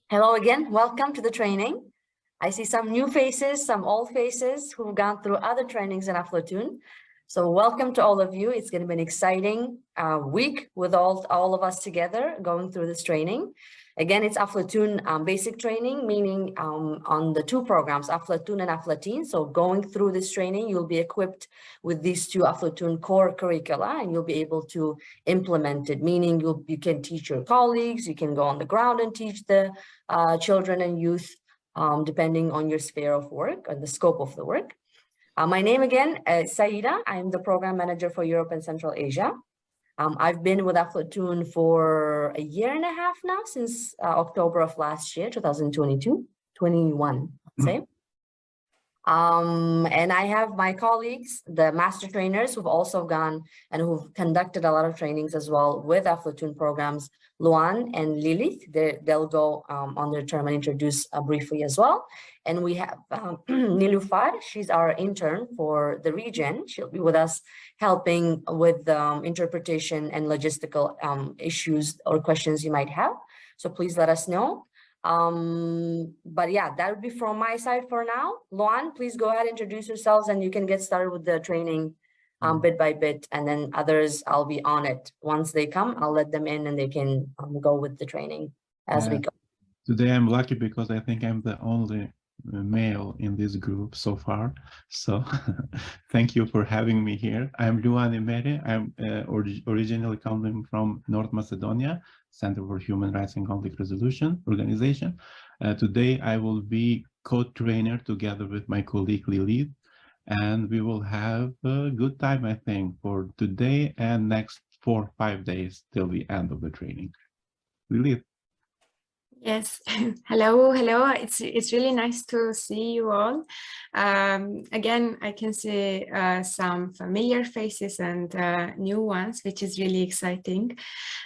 Hello again, welcome to the training. I see some new faces, some old faces who've gone through other trainings in Aflatun. So welcome to all of you. It's going to be an exciting week with all of us together going through this training. Again, it's Aflatun basic training, meaning on the two programs, Aflatun and Aflatin. So going through this training, you'll be equipped with these two Aflatun core curricula, and you'll be able to implement it, meaning you can teach your colleagues, you can go on the ground and teach the children and youth, depending on your sphere of work and the scope of the work. My name again is Saida. I'm the program manager for Europe and Central Asia. I've been with Aflatun for a year and a half now, since October of last year, 21, let's say. And I have my colleagues, the master trainers, who've also gone and who've conducted a lot of trainings as well with Aflatun programs, Luan and Lilith. They'll go on their term and introduce briefly as well. And we have Nilufar. She's our intern for the region. She'll be with us helping with interpretation and logistical issues or questions you might have. So please let us know. But yeah, that would be from my side for now. Luan, please go ahead, introduce yourselves, and you can get started with the training bit by bit, and then others, I'll be on it. Once they come, I'll let them in and they can go with the training as we go. Today I'm lucky because I think I'm the only male in this group so far. So thank you for having me here. I'm Luan Emeri. I'm originally coming from North Macedonia, Center for Human Rights and Conflict Resolution organization. Today I will be co-trainer together with my colleague Lilith, and we will have a good time, I think, for today and next 4 or 5 days till the end of the training. Lilith. Yes, hello. It's really nice to see you all. Again, I can see some familiar faces and new ones, which is really exciting.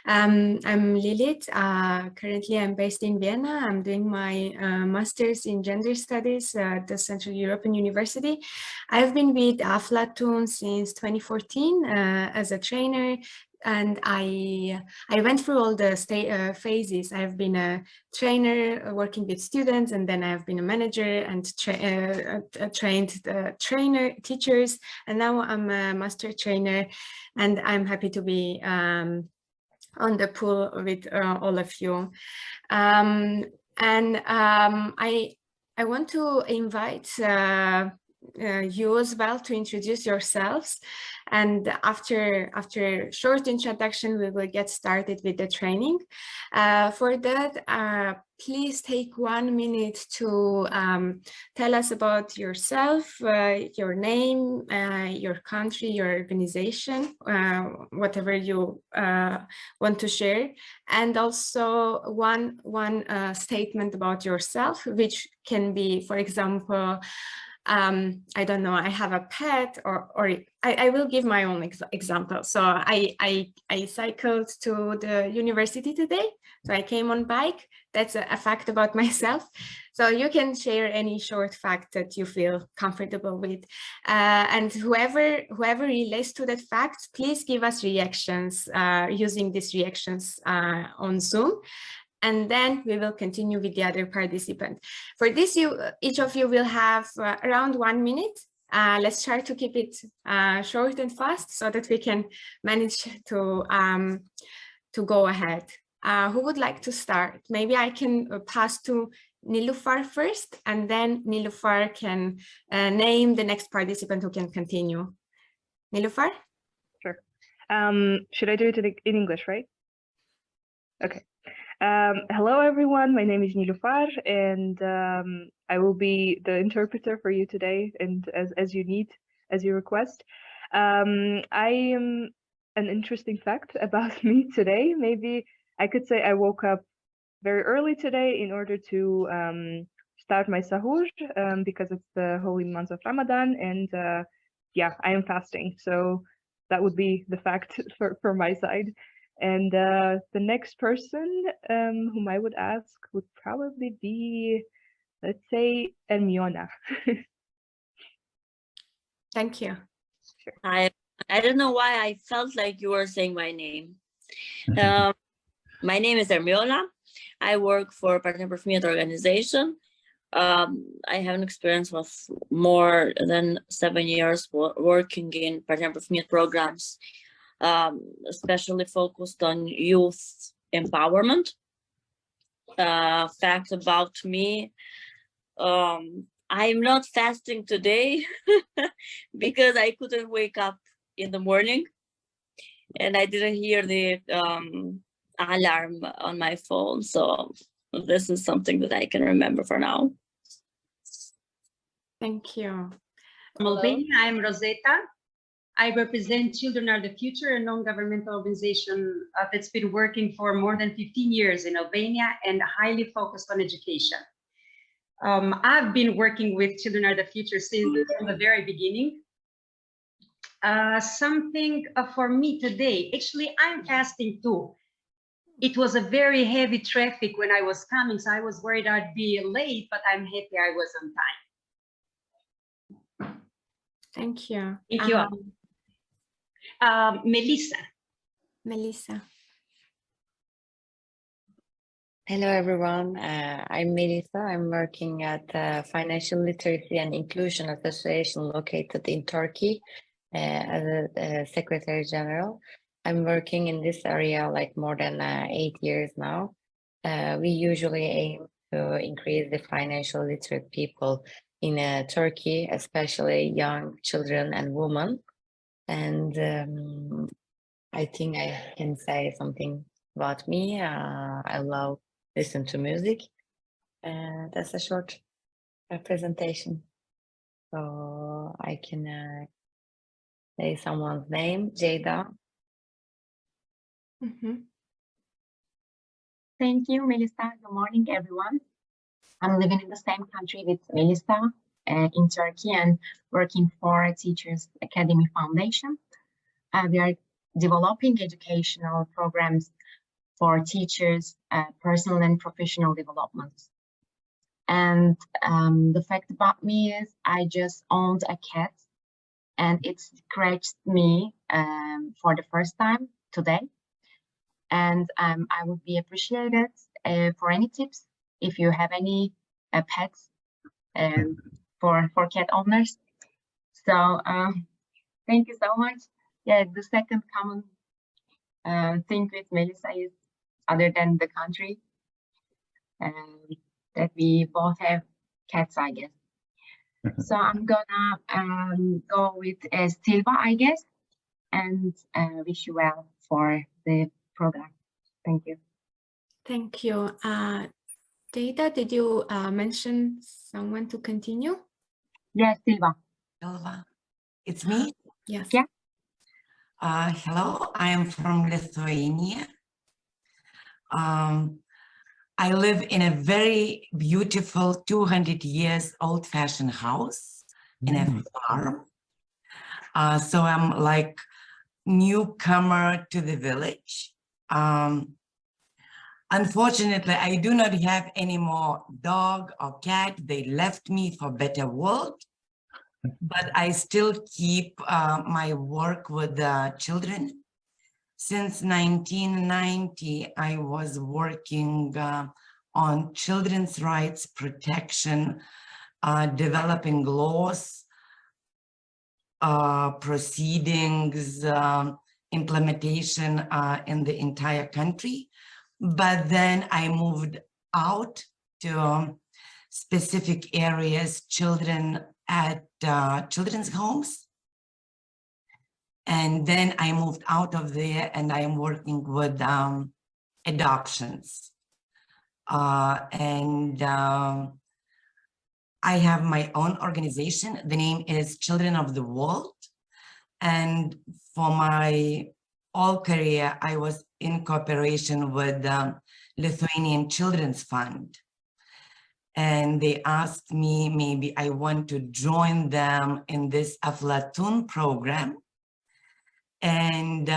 I'm Lilith. Currently, I'm based in Vienna. I'm doing my master's in gender studies at the Central European University. I've been with Aflatun since 2014 as a trainer. And I went through all the phases. I've been a trainer working with students, and then I've been a manager and trained teachers, and now I'm a master trainer, and I'm happy to be on the pool with all of you. I want to invite you as well to introduce yourselves, and after a short introduction we will get started with the training. For that, please take 1 minute to tell us about yourself, your name, your country, your organization, whatever you want to share, and also one statement about yourself, which can be, for example, I don't know, I have a pet, or I will give my own example. So I cycled to the university today, so I came on bike. That's a fact about myself. So you can share any short fact that you feel comfortable with, and whoever relates to that fact, please give us reactions using these reactions on Zoom. And then we will continue with the other participant. For this, each of you will have around 1 minute. Let's try to keep it short and fast so that we can manage to go ahead. Who would like to start? Maybe I can pass to Nilufar first, and then Nilufar can name the next participant who can continue. Nilufar? Sure. Should I do it in English, right? Okay. Hello, everyone. My name is Nilufar, and I will be the interpreter for you today, and as you request. I am an interesting fact about me today. Maybe I could say I woke up very early today in order to start my sahur, because it's the holy month of Ramadan, and yeah, I am fasting. So that would be the fact for my side. And the next person whom I would ask would probably be, let's say, Hermiona. Thank you. Sure. I don't know why I felt like you were saying my name. My name is Hermiona. I work for a partner profit organization. I have an experience of more than 7 years working in partner profit programs, especially focused on youth empowerment. Fact about me, I'm not fasting today because I couldn't wake up in the morning and I didn't hear the alarm on my phone. So this is something that I can remember for now. Thank you. From Albania, I'm Rosetta. I represent Children Are the Future, a non-governmental organization that's been working for more than 15 years in Albania and highly focused on education. I've been working with Children Are the Future since from the very beginning. Something for me today, actually, I'm fasting too. It was a very heavy traffic when I was coming, so I was worried I'd be late, but I'm happy I was on time. Thank you. Thank you. Melissa. Melissa. Hello, everyone. I'm Melissa. I'm working at the Financial Literacy and Inclusion Association located in Turkey as a Secretary General. I'm working in this area like more than 8 years now. We usually aim to increase the financial literate people in Turkey, especially young children and women. And I think I can say something about me. I love listen to music. That's a short presentation. So I can say someone's name, Jada. Thank you, Melissa. Good morning, everyone. I'm living in the same country with Melissa in Turkey and working for Teachers Academy Foundation. We are developing educational programs for teachers, personal and professional development. And the fact about me is I just owned a cat and it scratched me for the first time today. And I would be appreciated for any tips if you have any pets for cat owners. So thank you so much. Yeah, the second common thing with Melissa is, other than the country, that we both have cats, I guess. So I'm gonna go with Silva, I guess, and wish you well for the program. Thank you. Thank you. Data, did you mention someone to continue? Yes, Silva. Silva, it's me? Yes. Yeah. Hello, I am from Lithuania. I live in a very beautiful 200 years old-fashioned house in a farm. So I'm like newcomer to the village. Unfortunately, I do not have any more dog or cat. They left me for better world. But I still keep my work with the children. Since 1990, I was working on children's rights protection, developing laws, proceedings, implementation in the entire country. But then I moved out to specific areas, children at children's homes. And then I moved out of there and I am working with adoptions. I have my own organization. The name is Children of the World. And for my whole career, I was in cooperation with Lithuanian Children's Fund. And they asked me, maybe I want to join them in this Aflatun program. And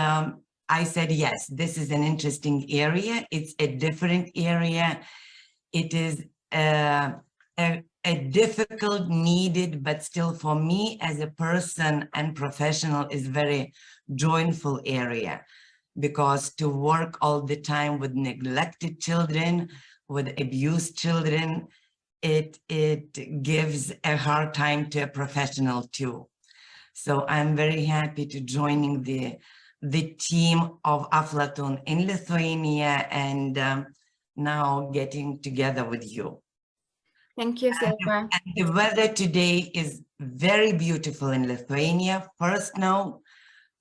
I said, yes, this is an interesting area. It's a different area. It is a difficult, needed, but still for me as a person and professional is very joyful area. because to work all the time with neglected children, with abused children, it gives a hard time to a professional too. So I'm very happy to joining the team of Aflatun in Lithuania and now getting together with you. Thank you, Silva. And the weather today is very beautiful in Lithuania. First snow,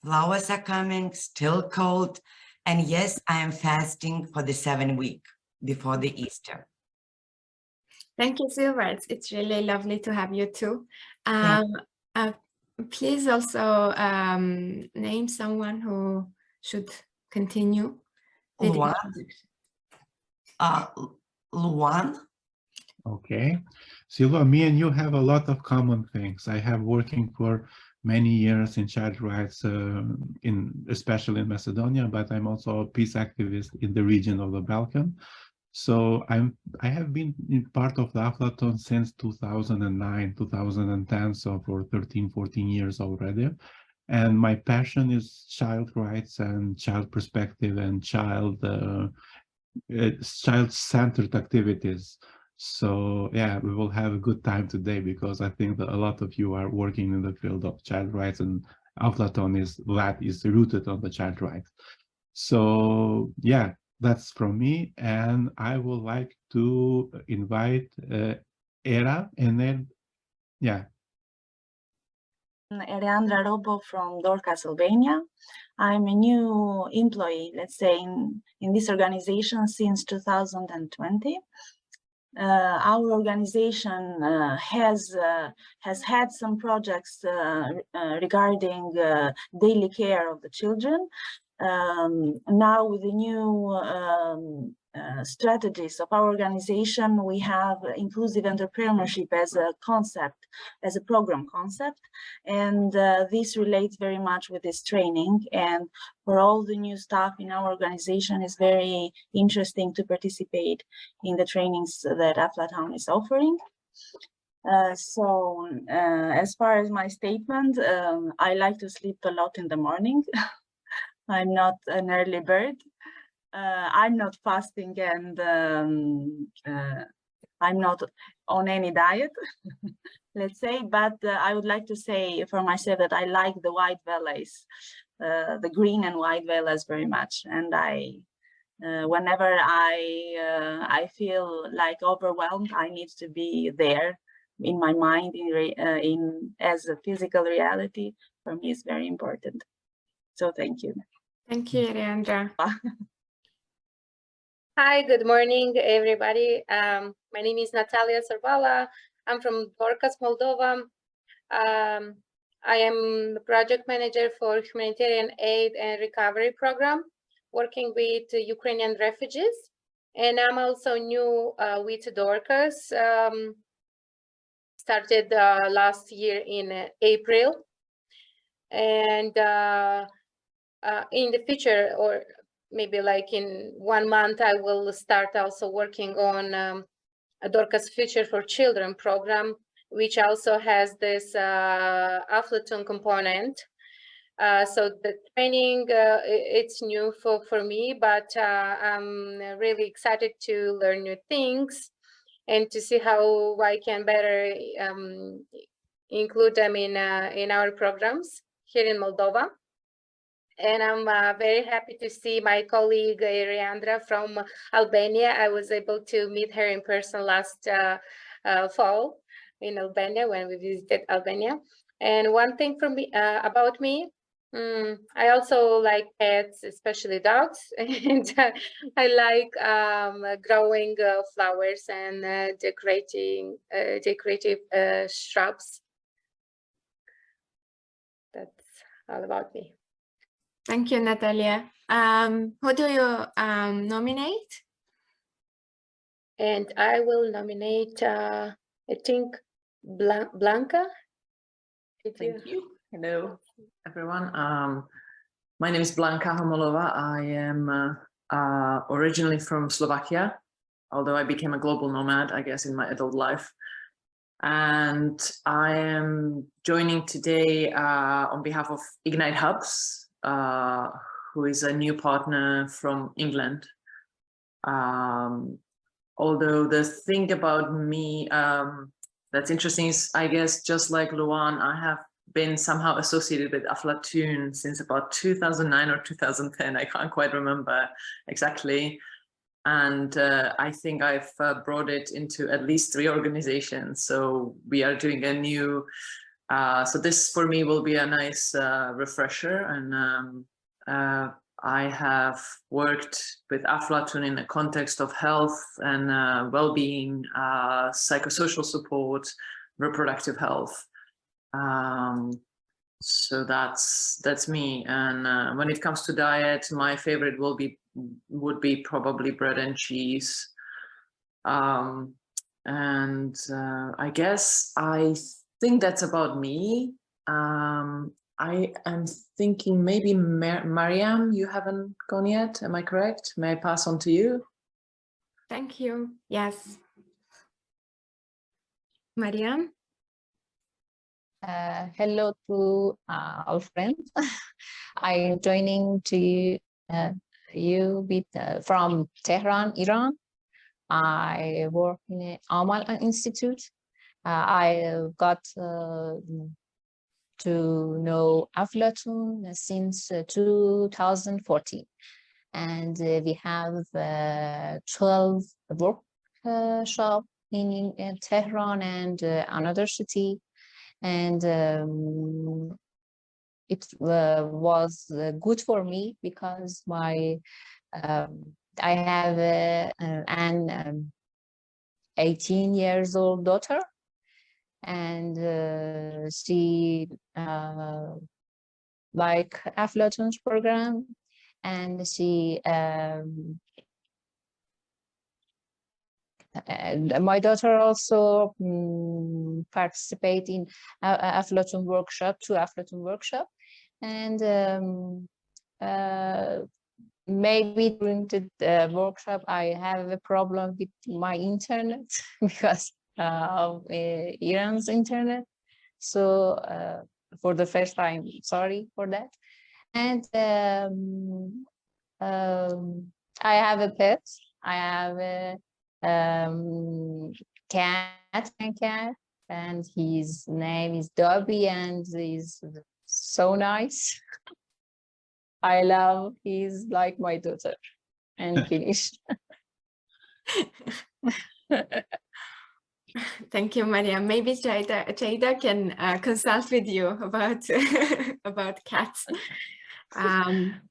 flowers are coming, still cold. And yes, I am fasting for the 7 week before the Easter. Thank you, Silva. It's really lovely to have you too. Please also name someone who should continue. Luan. Luan. Okay. Silva, me and you have a lot of common things. I have working for many years in child rights, especially in Macedonia, but I'm also a peace activist in the region of the Balkan. So I have been part of the Aflatun since 2009, 2010, so for 13, 14 years already. And my passion is child rights and child perspective and child-centered activities. So yeah, we will have a good time today because I think that a lot of you are working in the field of child rights, and Aflatun is rooted on the child rights. So yeah, that's from me, and I would like to invite Era, and then yeah. Eleandra Robo from Dorcas, Albania. I'm a new employee, let's say, in this organization since 2020. Our organization has had some projects regarding daily care of the children. Now with the new strategies of our organization, we have inclusive entrepreneurship as a concept, as a program concept, and this relates very much with this training. And for all the new staff in our organization, it's very interesting to participate in the trainings that Aflatun is offering. As far as my statement, I like to sleep a lot in the morning. I'm not an early bird. I'm not fasting, and I'm not on any diet, let's say, but I would like to say for myself that I like the white valleys, the green and white valleys very much. And whenever I feel like overwhelmed, I need to be there in my mind, as a physical reality. For me, is very important. So thank you. Thank you, Eleandra. Hi, good morning, everybody. My name is Natalia Sorvala. I'm from Dorcas, Moldova. I am the project manager for humanitarian aid and recovery program, working with Ukrainian refugees. And I'm also new with Dorcas. Started last year in April. And in the future, or maybe like in 1 month, I will start also working on a Dorcas Future for Children program, which also has this Aflatun component. So the training, it's new for me, but I'm really excited to learn new things and to see how I can better include them in our programs here in Moldova. And I'm very happy to see my colleague Eleandra from Albania. I was able to meet her in person last fall in Albania when we visited Albania. And one thing for me about me, I also like pets, especially dogs, and I like growing flowers and decorative shrubs. That's all about me. Thank you, Natalia. Who do you nominate? And I will nominate, I think, Blanca. Thank you. Hello, everyone. My name is Blanca Homolova. I am originally from Slovakia, although I became a global nomad, I guess, in my adult life. And I am joining today on behalf of Ignite Hubs, who is a new partner from England. Although the thing about me that's interesting is, I guess, just like Luan, I have been somehow associated with Aflatun since about 2009 or 2010. I can't quite remember exactly. And I think I've brought it into at least 3 organizations. So we are doing a new, so this for me will be a nice refresher. And I have worked with Aflatun in the context of health and well-being, psychosocial support, reproductive health. So that's me. And when it comes to diet, my favorite would be probably bread and cheese. And I guess I think that's about me. I am thinking maybe Mariam, you haven't gone yet, am I correct? May I pass on to you? Thank you. Yes. Mariam? Hello to all friends. I'm joining to you with, from Tehran, Iran. I work in the Amal Institute. I got to know Aflatun since 2014, and we have 12 workshops in Tehran and another city, and it was good for me because my I have an 18 years old daughter, and she like Aflatun's program, and she my daughter also participate in Aflatun workshop, 2 Aflatun workshop, and maybe during the workshop I have a problem with my internet because of Iran's internet. So for the first time, sorry for that. And I have a pet. I have a cat, and his name is Dobby, and he's so nice. I love, he's like my daughter. And finished. Thank you, Maria. Maybe Jada can consult with you about about cats.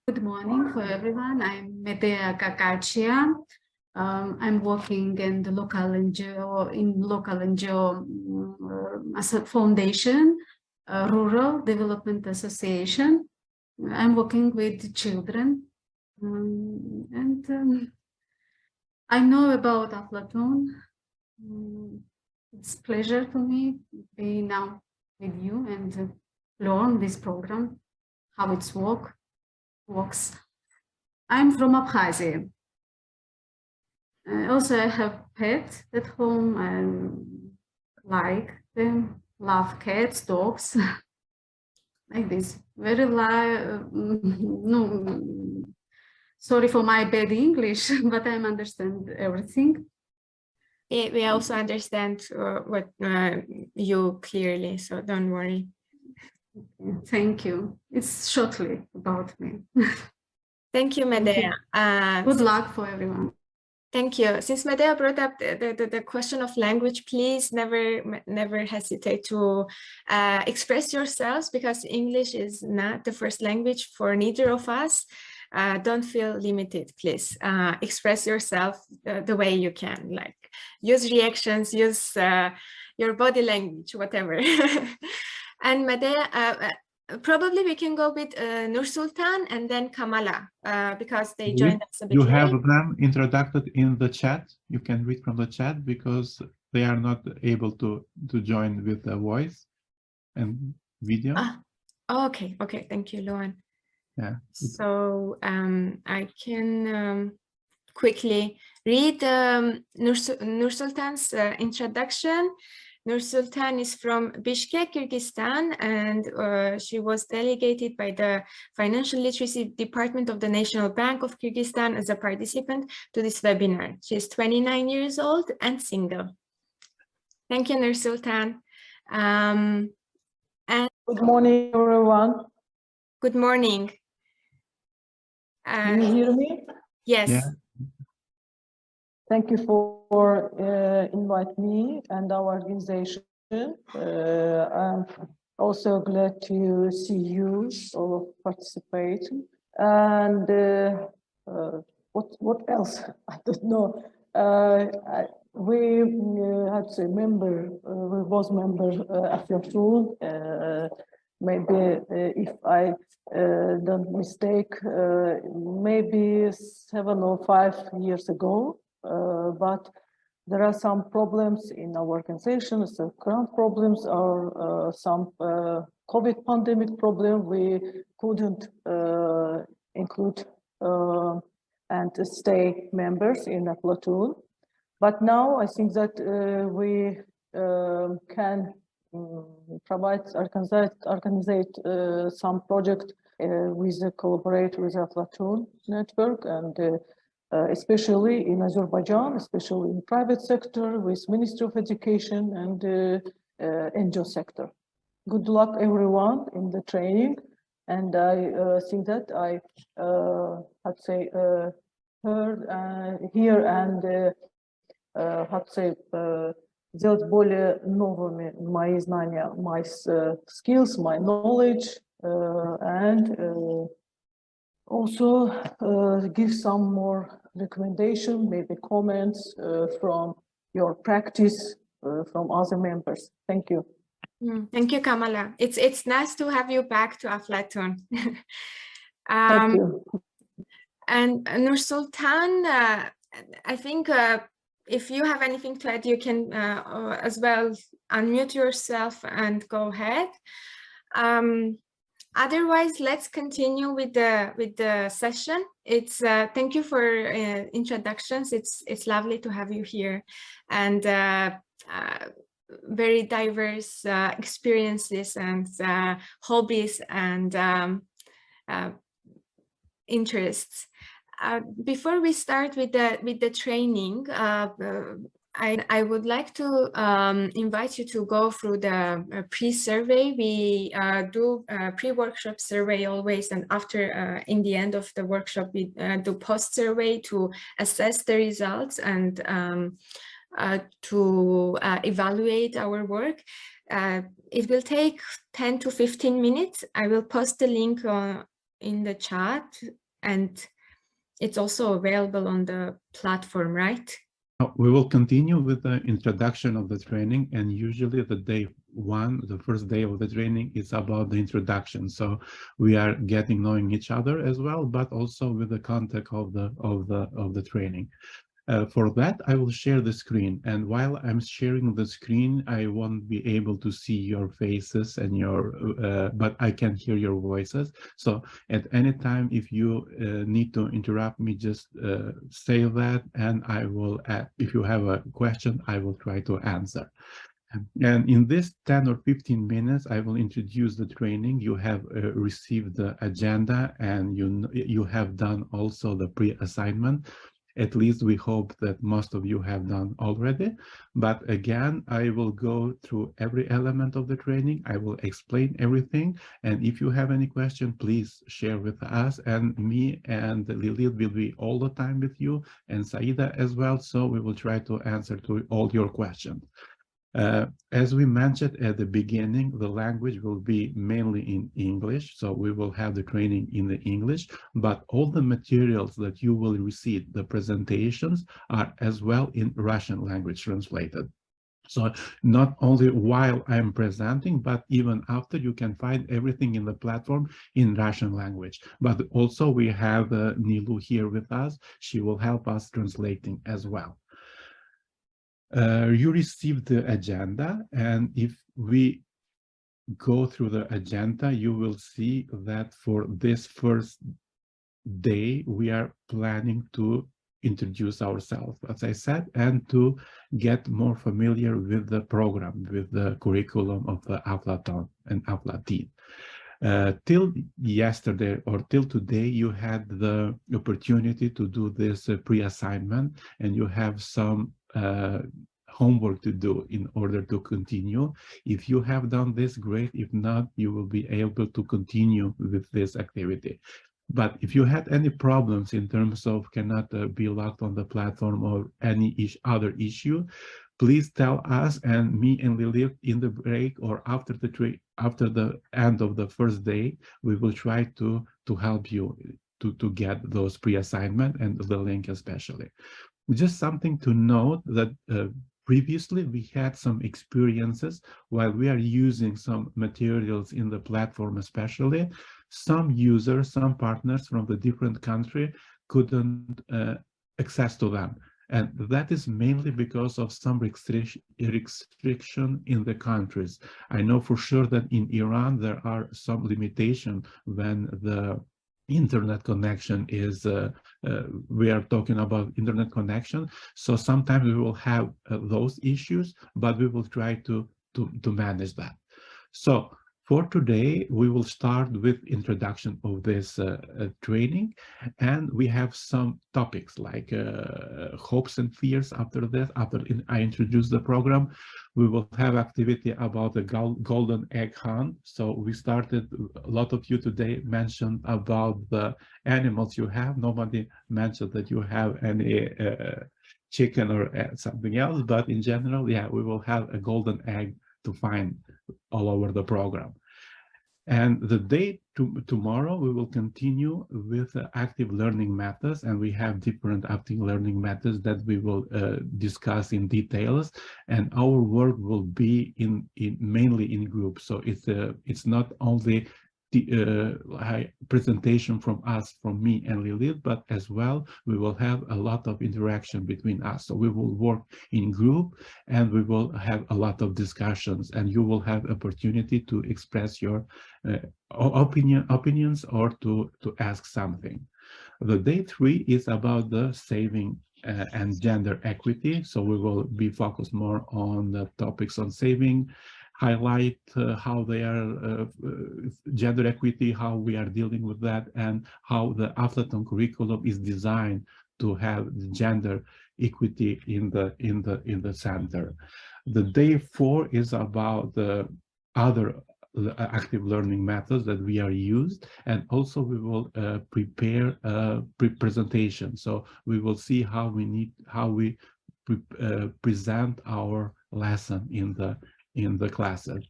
Good morning for everyone. I'm Medea Kakachia. I'm working in the local NGO as a foundation, Rural Development Association. I'm working with children, and I know about Aflatun. It's a pleasure to me to be now with you and learn this program, how it works. I'm from Abkhazia. Also, I have pets at home. I like them, love cats, dogs, like this. Very no, sorry for my bad English, but I understand everything. We also understand what you clearly, so don't worry. Thank you. It's shortly about me. Thank you, Medea. Good luck for everyone. Thank you. Since Medea brought up the question of language, please never hesitate to express yourselves, because English is not the first language for neither of us. Don't feel limited, please. Express yourself the way you can, like use reactions, use your body language, whatever. And Medea, probably we can go with Nur Sultan and then Kamala, because they joined us a bit You late. have them introduced in the chat. You can read from the chat because they are not able to join with the voice and video. Okay, thank you, Luan. Yeah. So I can quickly read Nur Sultan's introduction, Nur Sultan is from Bishkek, Kyrgyzstan, and she was delegated by the Financial Literacy Department of the National Bank of Kyrgyzstan as a participant to this webinar. She is 29 years old and single. Thank you, Nur Sultan. And good morning, everyone. Good morning. Do you hear me? Yes. Yeah. Thank you for inviting me and our organization. I'm also glad to see you all participating. And what else? I don't know. We had a member, we was member of your tool. Maybe if I don't mistake, maybe 7 or 5 years ago. But there are some problems in our organization. So current problems are some COVID pandemic problem. We couldn't include and stay members in a platoon. But now I think that we can provide, organize some project with a collaborate with a platoon network, and especially in Azerbaijan, especially in private sector with Ministry of Education and NGO sector. Good luck everyone in the training, and I think that I had to say heard here and had to say сделать более новыми мои знания, my skills, my knowledge, and also give some more recommendation, maybe comments from your practice from other members. Thank you. Thank you, Kamala. It's nice to have you back to Aflatun. Thank you. And Nur Sultan, I think if you have anything to add, you can as well unmute yourself and go ahead. Otherwise, let's continue with the session. It's thank you for introductions. It's lovely to have you here, and very diverse experiences and hobbies and interests. Before we start with the training, I would like to invite you to go through the pre-survey. We do a pre-workshop survey always, and after in the end of the workshop we do post-survey to assess the results and to evaluate our work. It will take 10 to 15 minutes. I will post the link in the chat, and it's also available on the platform, right? We will continue with the introduction of the training, and usually the first day of the training is about the introduction. So we are knowing each other as well, but also with the content of the training. For that, I will share the screen, and while I'm sharing the screen, I won't be able to see your faces and but I can hear your voices. So at any time, if you need to interrupt me, just say that, and I will, if you have a question, I will try to answer. And in this 10 or 15 minutes, I will introduce the training. You have received the agenda, and you have done also the pre-assignment. At least we hope that most of you have done already. But again, I will go through every element of the training. I will explain everything. And if you have any question, please share with us. And me and Lilith will be all the time with you, and Saida as well. So we will try to answer to all your questions. As we mentioned at the beginning, the language will be mainly in English, so we will have the training in the English, but all the materials that you will receive, the presentations, are as well in Russian language translated. So not only while I'm presenting, but even after, you can find everything in the platform in Russian language. But also we have Nilu here with us. She will help us translating as well. You received the agenda, and if we go through the agenda, you will see that for this first day, we are planning to introduce ourselves, as I said, and to get more familiar with the program, with the curriculum of the Aflaton and Aflatin. Till yesterday or till today, you had the opportunity to do this pre-assignment, and you have some homework to do in order to continue. If you have done this, great. If not, you will be able to continue with this activity. But if you had any problems in terms of cannot be logged on the platform or any other issue, please tell us, and me and Lilith in the break or after the end of the first day, we will try to help you to get those pre-assignment and the link especially. Just something to note that previously we had some experiences while we are using some materials in the platform especially. Some users, some partners from the different country couldn't access to them. And that is mainly because of some restriction in the countries. I know for sure that in Iran, there are some limitation when the internet connection is, we are talking about internet connection. So sometimes we will have those issues, but we will try to manage that. So for today, we will start with introduction of this training, and we have some topics like hopes and fears after this. After I introduce the program, we will have activity about the golden egg hunt. So we started, a lot of you today mentioned about the animals you have. Nobody mentioned that you have any chicken or something else, but in general, yeah, we will have a golden egg to find all over the program. And the day tomorrow, we will continue with active learning methods, and we have different active learning methods that we will discuss in details. And our work will be mainly in groups. So it's not only the presentation from us, from me and Lilith, but as well, we will have a lot of interaction between us. So we will work in group and we will have a lot of discussions, and you will have opportunity to express your opinions or to ask something. The day 3 is about the saving and gender equity. So we will be focused more on the topics on saving, highlight how they are gender equity, how we are dealing with that, and how the Aflaton curriculum is designed to have gender equity in the center. The day 4 is about the other active learning methods that we are used, and also we will prepare a presentation. So we will see how we present our lesson in the classes.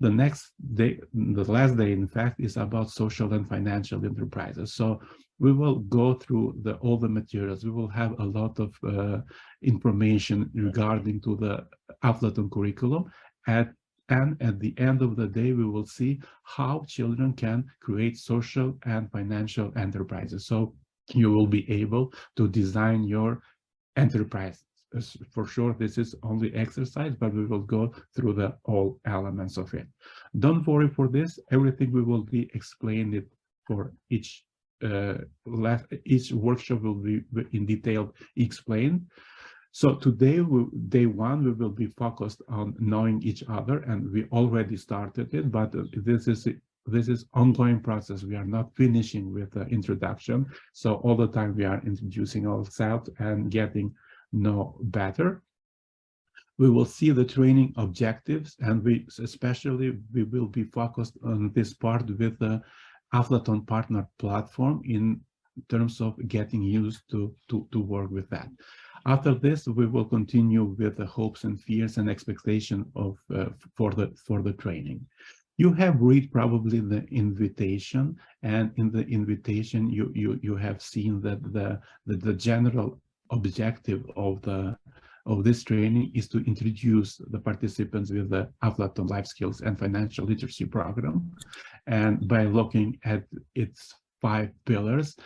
The next day, the last day, in fact, is about social and financial enterprises. So we will go through all the materials. We will have a lot of information regarding to the Aflaton curriculum. And at the end of the day, we will see how children can create social and financial enterprises. So you will be able to design your enterprise. For sure, this is only exercise, but we will go through all elements of it. Don't worry for this. Everything we will be explained it for each workshop will be in detail explained. So today, day 1, we will be focused on knowing each other, and we already started it, but this is ongoing process. We are not finishing with the introduction. So all the time we are introducing ourselves and getting know better. We will see the training objectives, and we will be focused on this part with the Aflaton partner platform in terms of getting used to work with that. After this, we will continue with the hopes and fears and expectation of for the training. You have read probably the invitation, and in the invitation you have seen that the general objective of this training is to introduce the participants with the Aflaton Life Skills and Financial Literacy program, and by looking at its 5 pillars.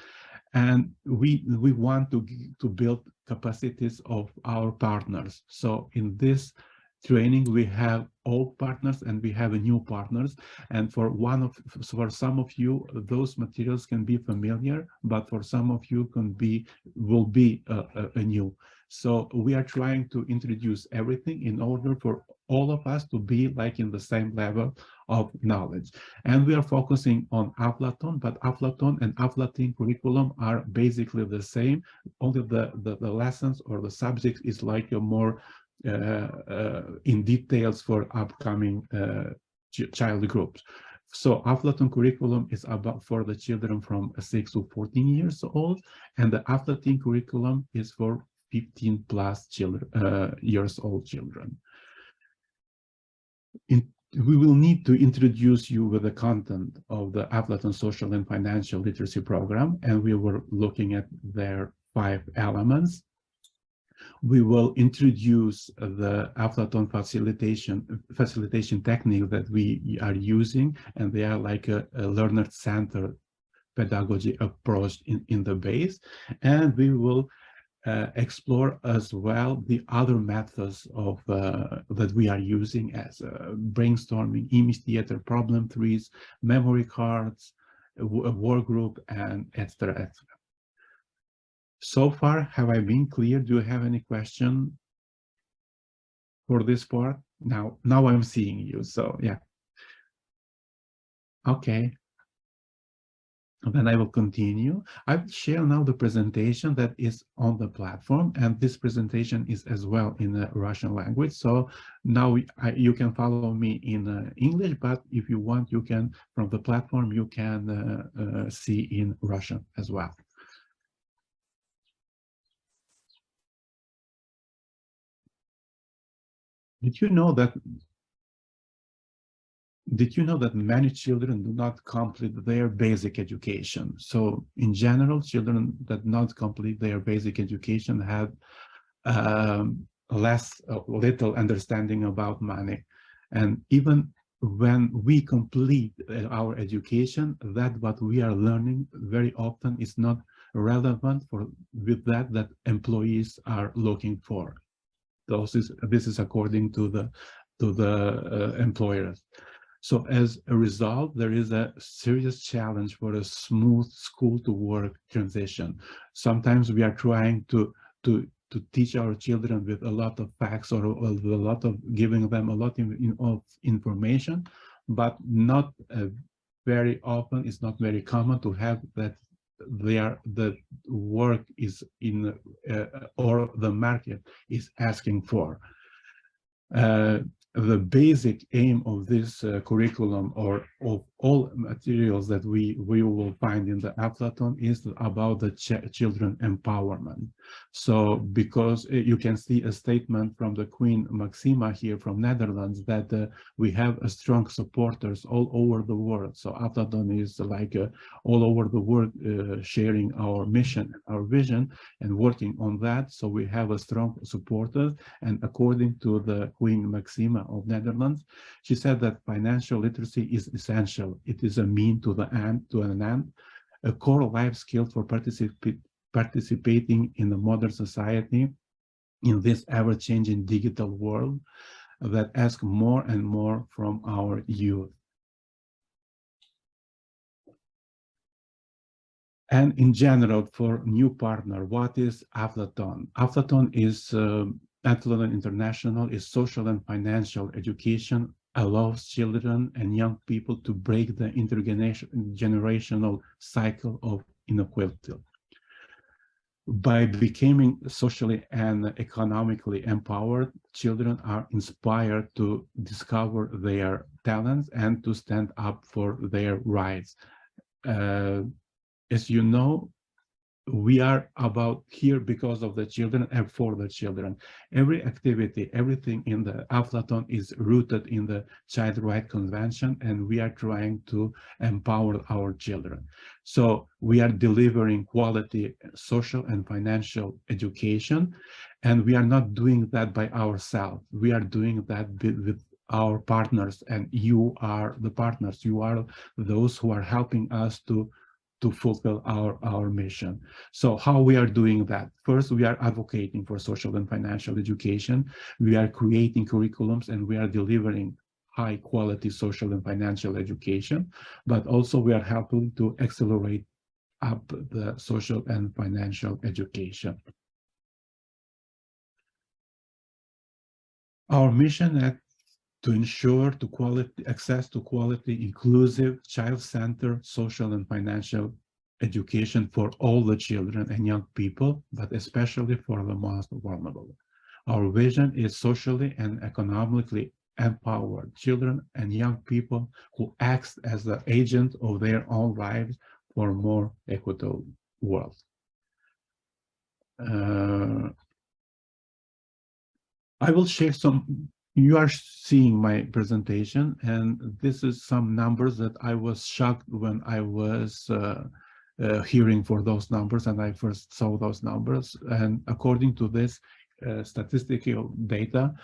And we want to build capacities of our partners. So in this training, we have old partners and we have new partners. And for some of you, those materials can be familiar, but for some of you will be new. So we are trying to introduce everything in order for all of us to be like in the same level of knowledge. And we are focusing on Aflatun, but Aflatun and Aflatun curriculum are basically the same. Only the lessons or the subject is like a more in details for upcoming child groups. So Aflatun curriculum is about for the children from 6 to 14 years old, and the Aflatun curriculum is for 15 plus years old children. We will need to introduce you with the content of the Aflatun Social and Financial Literacy Program, and we were looking at their 5 elements. We will introduce the Aflatun facilitation technique that we are using, and they are like a learner-centered pedagogy approach in the base. And we will explore as well the other methods of that we are using as brainstorming, image theater, problem trees, memory cards, a work group, and etc. etc. So far, have I been clear? Do you have any question for this part? Now I'm seeing you, so yeah. Okay. Then I will continue. I will share now the presentation that is on the platform, and this presentation is as well in the Russian language. So now you can follow me in English, but if you want, you can, from the platform, you can see in Russian as well. Did you know that many children do not complete their basic education? So in general, children that not complete their basic education have little understanding about money. And even when we complete our education, that what we are learning very often is not relevant with that employees are looking for. This is according to the employers. So as a result, there is a serious challenge for a smooth school-to-work transition. Sometimes we are trying to teach our children with a lot of facts or with a lot of giving them a lot of information, but not very often. It's not very common to have that the work is in or the market is asking for. The basic aim of this curriculum or of all materials that we will find in the Aflatun is about the children empowerment. So because you can see a statement from the Queen Maxima here from Netherlands that we have strong supporters all over the world. So Aflatun is like all over the world sharing our mission, our vision, and working on that. So we have a strong supporters, and according to the Queen Maxima of Netherlands, she said that financial literacy is essential. It is a mean to an end, a core life skill for participating in the modern society in this ever-changing digital world that asks more and more from our youth. And in general, for new partner, what is Aflatun? Aflatun is Aflatun International is social and financial education, allows children and young people to break the intergenerational cycle of inequality. By becoming socially and economically empowered, children are inspired to discover their talents and to stand up for their rights. As you know, we are about here because of the children and for the children. Every activity, everything in the Aflatun is rooted in the Child Rights Convention, and we are trying to empower our children. So we are delivering quality social and financial education, and we are not doing that by ourselves. We are doing that with our partners, and you are the partners. You are those who are helping us to to fulfill our mission. So how we are doing that? First, we are advocating for social and financial education. We are creating curriculums and we are delivering high quality social and financial education, but also we are helping to accelerate up the social and financial education. Our mission is to ensure access to quality, inclusive, child-centered social and financial education for all the children and young people, but especially for the most vulnerable. Our vision is socially and economically empowered children and young people who act as the agent of their own lives for a more equitable world. I will share some. You are seeing my presentation, and this is some numbers that I was shocked when I was hearing for those numbers and I first saw those numbers. And according to this statistical data,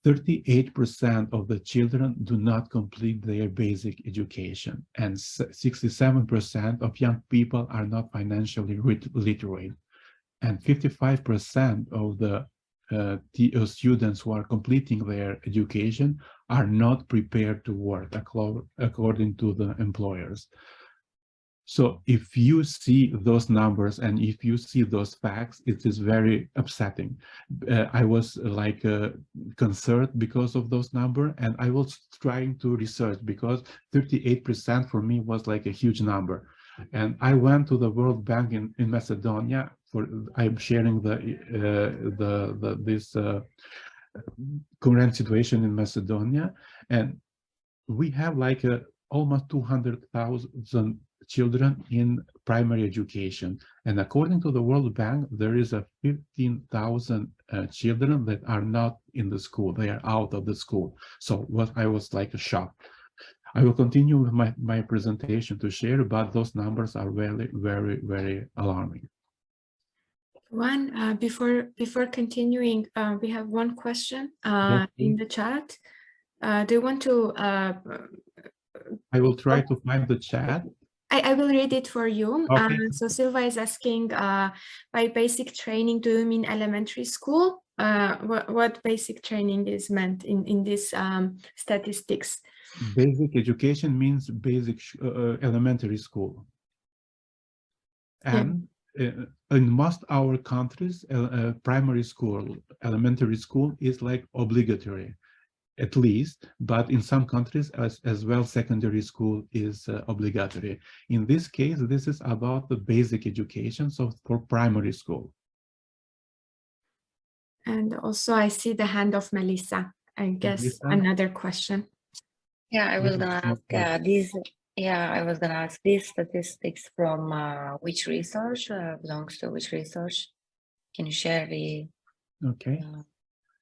38% of the children do not complete their basic education, and 67% of young people are not financially literate, and 55% of the students who are completing their education are not prepared to work according to the employers. So if you see those numbers and if you see those facts, it is very upsetting. I was like concerned because of those numbers, and I was trying to research because 38% for me was like a huge number. And I went to the World Bank in Macedonia. I'm sharing this current situation in Macedonia, and we have like almost 200,000 children in primary education, and according to the World Bank, there is a 15,000 children that are not in the school; they are out of the school. So what I was like shocked. I will continue with my presentation to share, but those numbers are very, very, very alarming. Before continuing, we have one question in the chat. Do you want to? I will try to find the chat. I will read it for you. Okay. So Silva is asking, by basic training, do you mean elementary school? What basic training is meant in this statistics? Basic education means basic elementary school. And in most our countries, primary school, elementary school is like obligatory, at least, but in some countries as well, secondary school is obligatory. In this case, this is about the basic education, so for primary school. And also I see the hand of Melissa. I guess Melissa? Another question. Yeah, I was gonna ask these. Yeah, I was gonna ask these statistics from which research belongs to which research? Can you share the? Okay.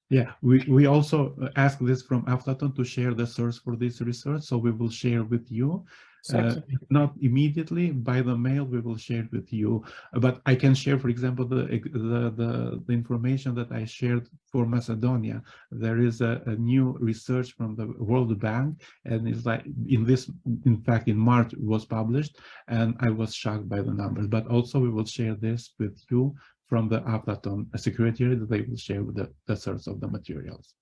Yeah, we also ask this from Aflaton to share the source for this research, so we will share with you. Not immediately by the mail, we will share with you. But I can share, for example, the information that I shared for Macedonia. There is a new research from the World Bank, and it's like in fact, in March it was published, and I was shocked by the numbers. But also we will share this with you from the Aflaton secretary, that they will share with the source of the materials.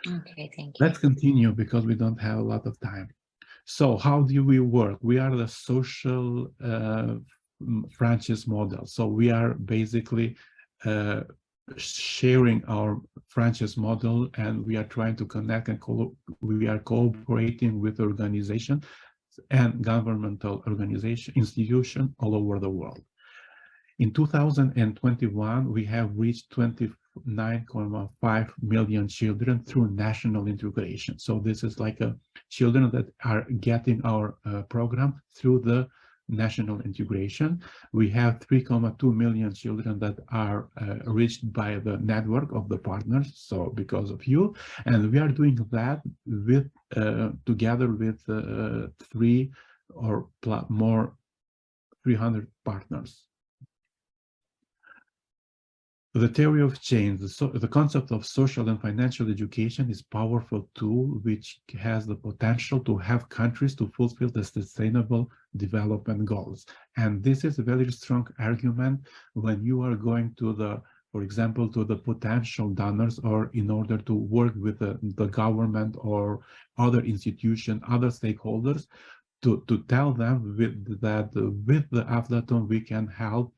Okay, thank you. Let's continue because we don't have a lot of time. So how do we work? We are the social franchise model. So we are basically sharing our franchise model, and we are trying to connect and we are cooperating with organizations and governmental institutions all over the world. In 2021, we have reached 29.5 million children through national integration. So this is like children that are getting our program through the national integration. We have 3.2 million children that are reached by the network of the partners, so because of you. And we are doing that with together with 300 or more 300 partners. The theory of change, the concept of social and financial education is a powerful tool which has the potential to have countries to fulfill the sustainable development goals. And this is a very strong argument when you are going to the, for example, to the potential donors, or in order to work with the government or other institution, other stakeholders, to tell them that with the Aflaton we can help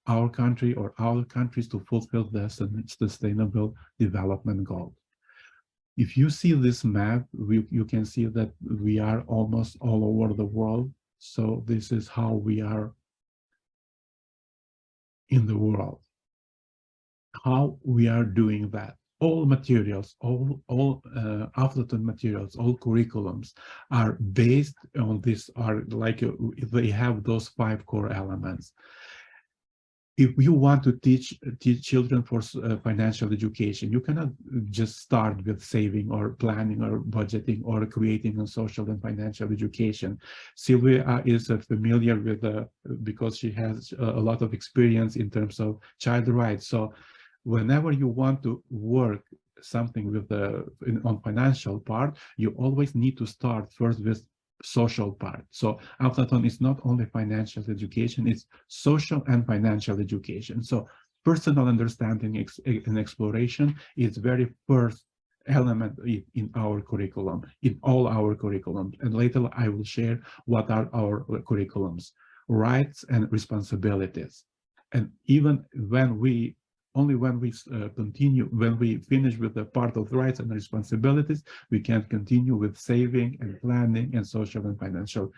our country or our countries to fulfill the sustainable development goals. If you see this map, you can see that we are almost all over the world. So this is how we are in the world. How we are doing that. All materials, all Aflaton materials, all curriculums are based on this, are like they have those 5 core elements. If you want to teach children for financial education, you cannot just start with saving or planning or budgeting or creating a social and financial education. Sylvia is familiar with because she has a lot of experience in terms of child rights. So whenever you want to work something with on financial part, you always need to start first with social part. So Aflaton is not only financial education, it's social and financial education. So personal understanding and exploration is very first element in our curriculum, in all our curriculums. And later I will share what are our curriculums, rights and responsibilities. And even when we when we finish with the part of rights and responsibilities, we can continue with saving and planning and social and financial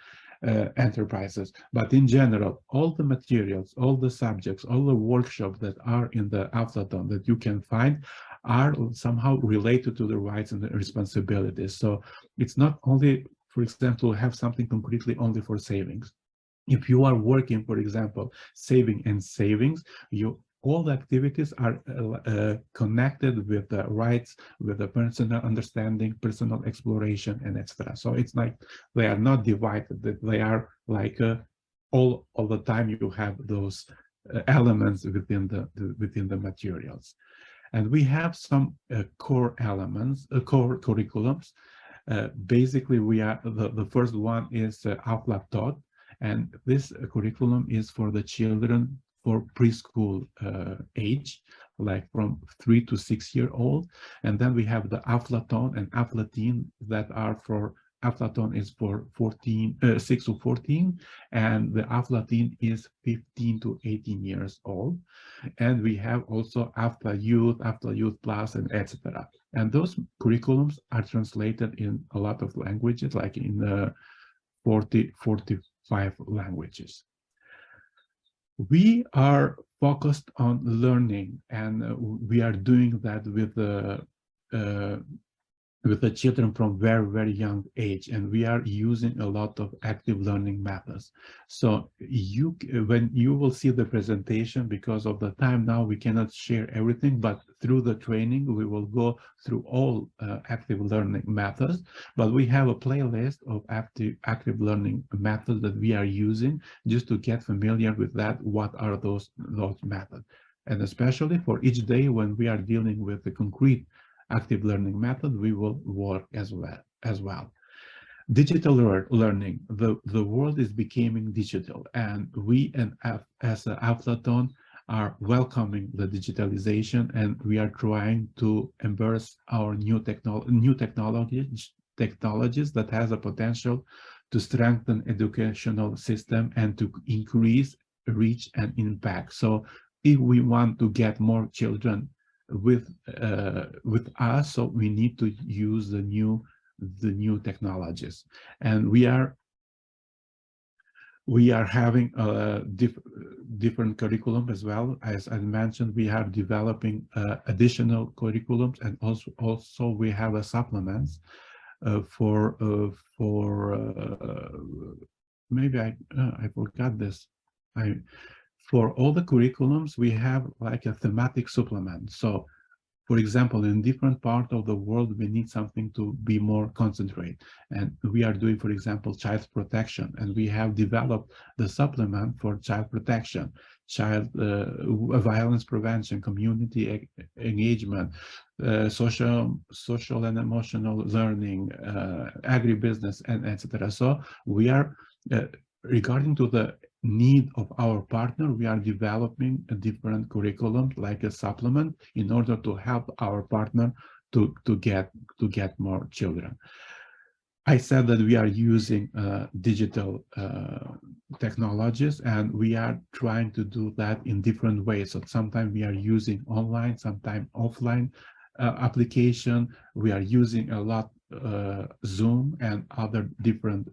enterprises. But in general, all the materials, all the subjects, all the workshops that are in the Aflaton that you can find are somehow related to the rights and the responsibilities. So it's not only, for example, have something concretely only for savings. If you are working, for example, saving and savings, all the activities are connected with the rights, with the personal understanding, personal exploration, and etc. So it's like they are not divided; they are like all the time. You have those elements within the materials, and we have some core elements, core curriculums. Basically, we are the first one is Aflaton, and this curriculum is for the children for preschool age, like from 3 to 6 year old. And then we have the Aflaton and Aflateen that are for, Aflaton is for 6 to 14, and the Aflateen is 15 to 18 years old. And we have also Afla Youth Plus, and etc. And those curriculums are translated in a lot of languages, like in 45 languages. We are focused on learning, and we are doing that with the children from very, very young age, and we are using a lot of active learning methods. So when you will see the presentation, because of the time now, we cannot share everything, but through the training, we will go through all active learning methods. But we have a playlist of active learning methods that we are using just to get familiar with that. What are those methods? And especially for each day when we are dealing with the concrete active learning method, we will work as well. Digital learning. The world is becoming digital, and we as Aflaton are welcoming the digitalization, and we are trying to embrace our new technologies that has a potential to strengthen educational system and to increase reach and impact. So if we want to get more children with us, so we need to use the new technologies, and we are having a different curriculum as well. As I mentioned, we are developing additional curriculums, and also we have a supplements for maybe I forgot this. For all the curriculums, we have like a thematic supplement. So For example, in different parts of the world, we need something to be more concentrated. And we are doing, for example, child protection, and we have developed the supplement for child protection, child violence prevention, community engagement, social and emotional learning, agribusiness, and etc. So we are, regarding to the need of our partner, we are developing a different curriculum, like a supplement, in order to help our partner to get more children. I said that we are using digital technologies, and we are trying to do that in different ways. So sometimes we are using online, sometimes offline application. We are using a lot Zoom and other different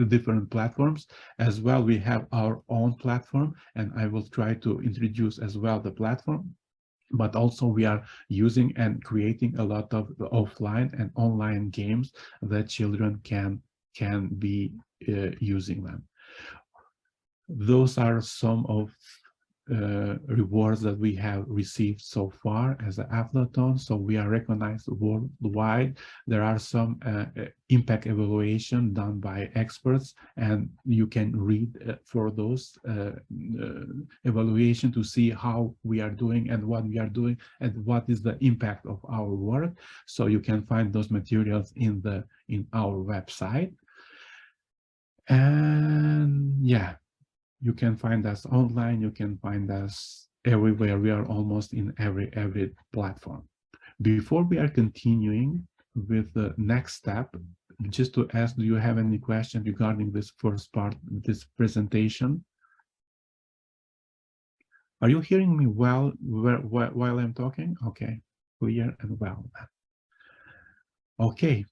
different platforms. As well, we have our own platform, and I will try to introduce as well the platform. But also we are using and creating a lot of offline and online games that children can be using them. Those are some of rewards that we have received so far as an Aflaton. So we are recognized worldwide. There are some impact evaluation done by experts, and you can read for those evaluation to see how we are doing and what we are doing and what is the impact of our work. So you can find those materials in our website. And yeah, you can find us online, you can find us everywhere. We are almost in every platform. Before we are continuing with the next step, just to ask, do you have any questions regarding this first part, this presentation? Are you hearing me well while I'm talking? Okay, clear and well. Okay,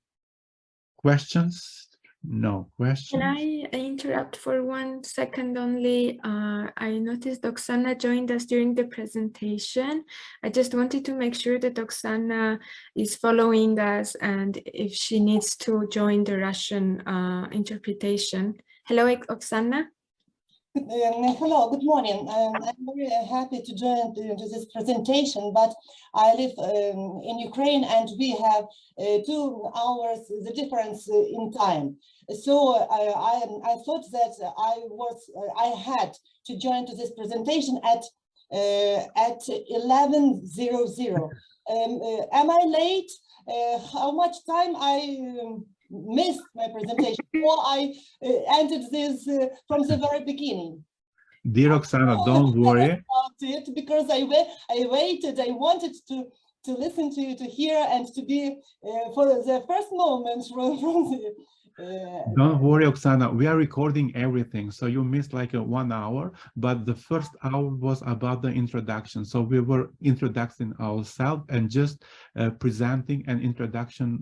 questions? No questions. Can I interrupt for 1 second only? I noticed Oksana joined us during the presentation. I just wanted to make sure that Oksana is following us and if she needs to join the Russian interpretation. Hello, Oksana. Hello, good morning. I'm very happy to join to this presentation, but I live in Ukraine and we have 2 hours the difference in time. So I thought that I had to join to this presentation at 11:00. Am I late? How much time I missed my presentation, or I entered this from the very beginning? Dear Oksana, don't worry. About it, because I waited. I wanted to listen to you, to hear, and to be for the first moment from the. Don't worry, Oksana, we are recording everything, so you missed like 1 hour, but the first hour was about the introduction. So we were introducing ourselves and just presenting an introduction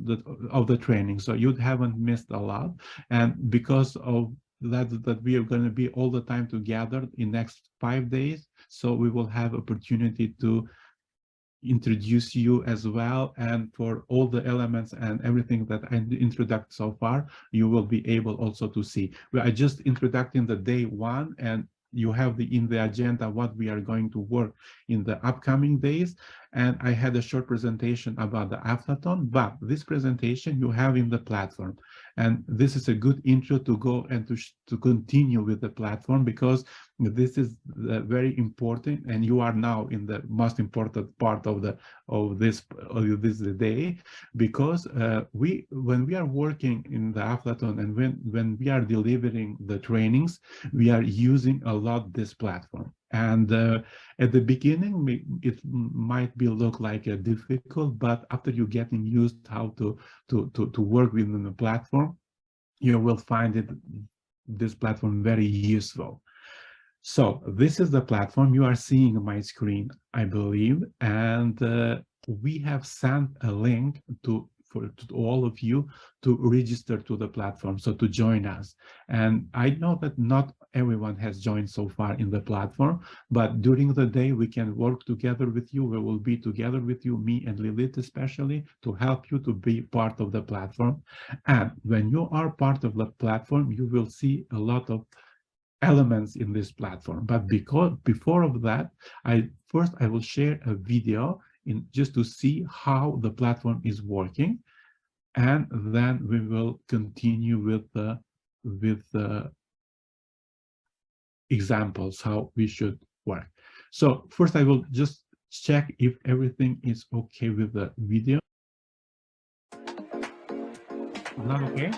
of the training. So you haven't missed a lot, and because of that we are going to be all the time together in next 5 days, so we will have opportunity to introduce you as well, and for all the elements and everything that I introduced so far, you will be able also to see. We are just introducing the day 1, and you have in the agenda what we are going to work in the upcoming days. And I had a short presentation about the Aflaton, but this presentation you have in the platform. And this is a good intro to go and to continue with the platform, because this is very important, and you are now in the most important part of this day, because when we are working in the Aflaton and when we are delivering the trainings, we are using a lot this platform. And at the beginning, it might look like difficult, but after you getting used how to work within the platform, you will find this platform very useful. So this is the platform. You are seeing my screen, I believe, and we have sent a link to all of you to register to the platform, so to join us. And I know that not everyone has joined so far in the platform, but during the day we can work together with you. We will be together with you, me and Lilith especially, to help you to be part of the platform. And when you are part of the platform, you will see a lot of elements in this platform. But before of that, I will share a video just to see how the platform is working, and then we will continue with the examples how we should work. So first I will just check if everything is okay with the video. Not okay?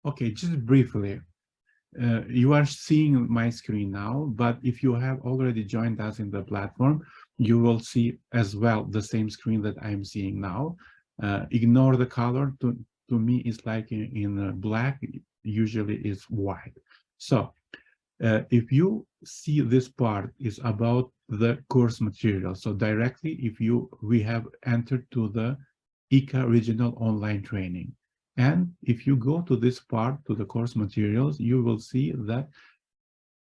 Okay, just briefly, you are seeing my screen now, but if you have already joined us in the platform, you will see as well the same screen that I'm seeing now. Ignore the color. To me, it's like in black, usually it's white. So if you see this part is about the course material. So directly, we have entered to the ECA regional online training. And if you go to this part, to the course materials, you will see that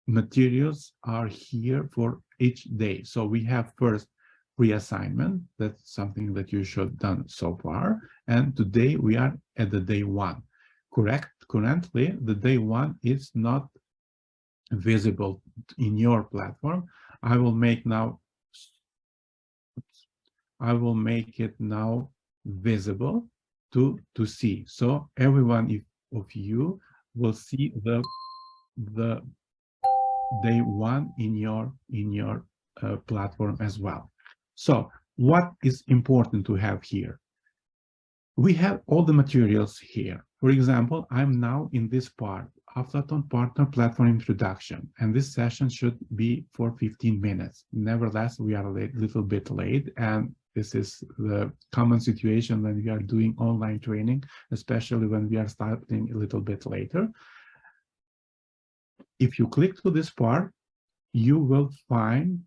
materials are here for each day. So we have first reassignment. That's something that you should have done so far. And today we are at the day 1. Currently, the day 1 is not visible in your platform. I will make it now visible to see. So every one of you will see the day 1 in your platform as well. So what is important to have here? We have all the materials here. For example, I'm now in this part, Aflaton Partner Platform Introduction, and this session should be for 15 minutes. Nevertheless, we are a little bit late, and this is the common situation when we are doing online training, especially when we are starting a little bit later. If you click to this part, you will find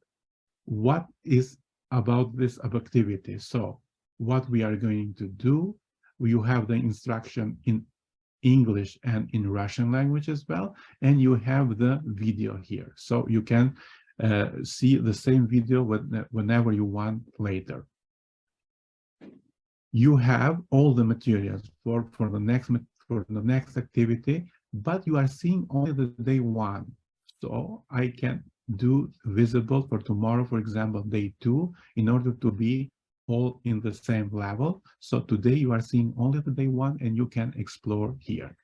what is about this activity. So what we are going to do, you have the instruction in English and in Russian language as well, and you have the video here. So you can see the same video whenever you want later. You have all the materials for the next activity, but you are seeing only the day 1. So I can do visible for tomorrow, for example, day 2, in order to be all in the same level. So today you are seeing only the day 1, and you can explore here.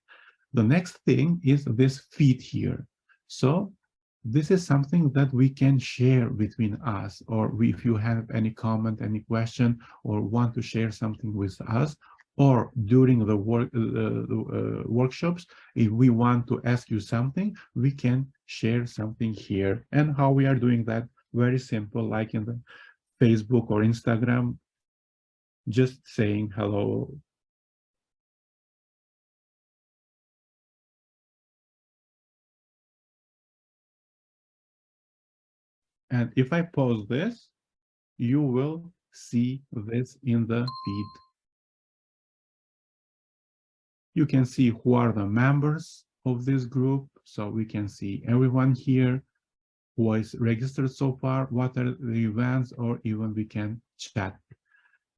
The next thing is this feed here. So this is something that we can share between us, or if you have any comment, any question, or want to share something with us, or during the workshops, if we want to ask you something, we can share something here. And how we are doing that? Very simple, like in the Facebook or Instagram, just saying hello. And if I pause this, you will see this in the feed. You can see who are the members of this group. So we can see everyone here who is registered so far, what are the events, or even we can chat.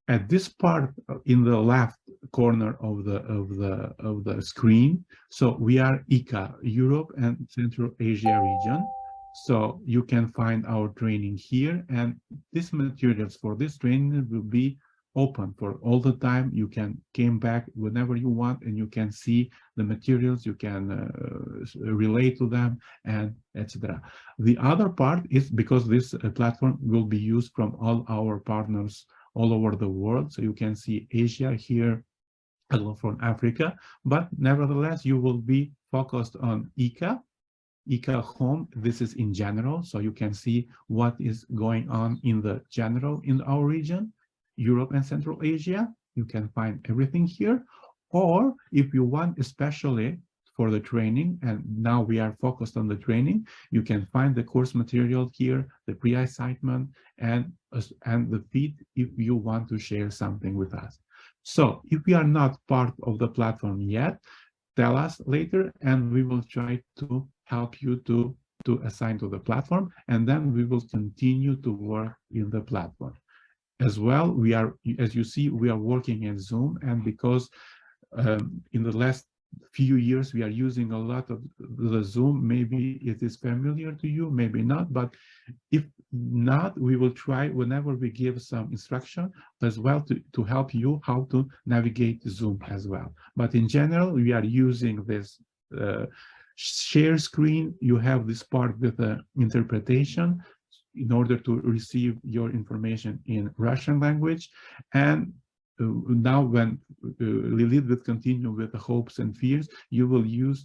At this part in the left corner of the screen, so we are ECA, Europe and Central Asia region. So you can find our training here, and these materials for this training will be open for all the time. You can come back whenever you want, and you can see the materials, you can relate to them, and etc. The other part is because this platform will be used from all our partners all over the world. So you can see Asia here, as well from Africa, but nevertheless, you will be focused on ECA home. This is in general, so you can see what is going on in the general in our region, Europe and Central Asia. You can find everything here. Or if you want, especially for the training, and now we are focused on the training, you can find the course material here, the pre-assignment, and the feed if you want to share something with us. So if we are not part of the platform yet, tell us later, and we will try to help you to assign to the platform, and then we will continue to work in the platform. As well, we are, as you see, we are working in Zoom, and because in the last few years we are using a lot of the Zoom, maybe it is familiar to you, maybe not, but if not, we will try whenever we give some instruction as well to help you how to navigate Zoom as well. But in general, we are using this share screen. You have this part with the interpretation in order to receive your information in Russian language. And now when Lilith will continue with the hopes and fears, you will be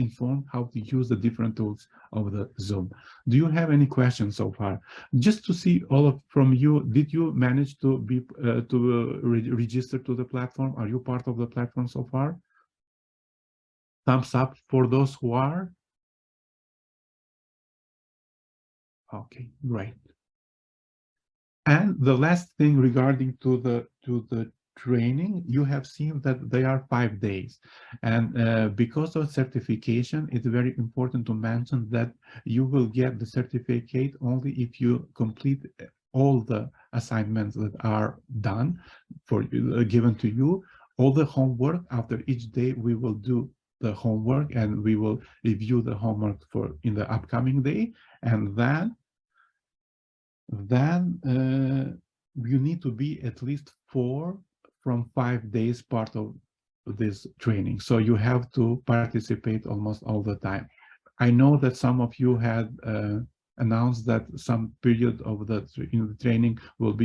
informed how to use the different tools of the Zoom. Do you have any questions so far? Just to see all of from you, did you manage to be register to the platform? Are you part of the platform so far? Thumbs up for those who are. Okay, great. And the last thing regarding to the training, you have seen that they are 5 days, and because of certification, it's very important to mention that you will get the certificate only if you complete all the assignments that are done for given to you. All the homework after each day, we will do the homework and we will review the homework for in the upcoming day, and then you need to be at least 4 from 5 days part of this training. So you have to participate almost all the time. I know that some of you had announced that some period of the training will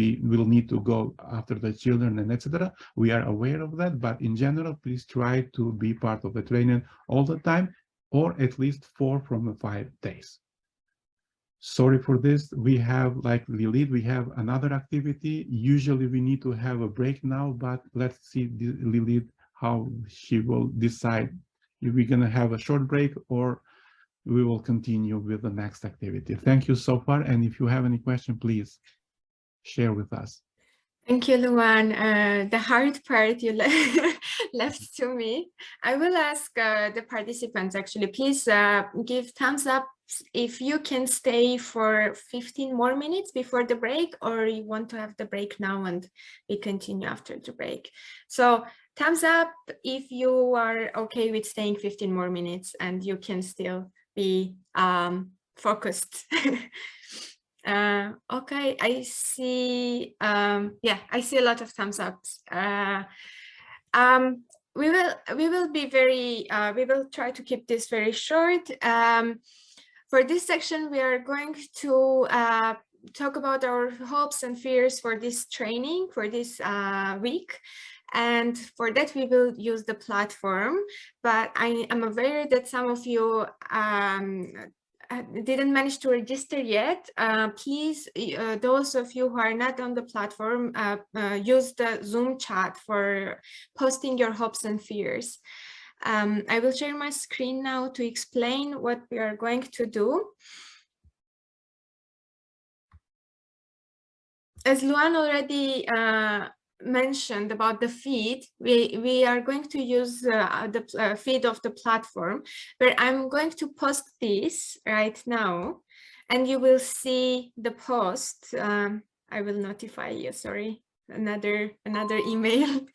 need to go after the children and etc. We are aware of that, but in general, please try to be part of the training all the time, or at least 4 from the 5 days. Sorry for this. We have, like Lilith, we have another activity. Usually we need to have a break now, but let's see Lilith, how she will decide if we're going to have a short break or we will continue with the next activity. Thank you so far. And if you have any question, please share with us. Thank you, Luan. The hard part you left to me. I will ask the participants, actually, please give thumbs up if you can stay for 15 more minutes before the break, or you want to have the break now and we continue after the break. So thumbs up if you are okay with staying 15 more minutes and you can still be focused. Okay, I see, yeah, I see a lot of thumbs ups. We will be very, we will try to keep this very short. For this section, we are going to talk about our hopes and fears for this training, for this week. And for that, we will use the platform. But I am aware that some of you didn't manage to register yet. Please, those of you who are not on the platform, use the Zoom chat for posting your hopes and fears. I will share my screen now to explain what we are going to do. As Luan already mentioned about the feed, we are going to use the feed of the platform, where I'm going to post this right now, and you will see the post. I will notify you, sorry, another email.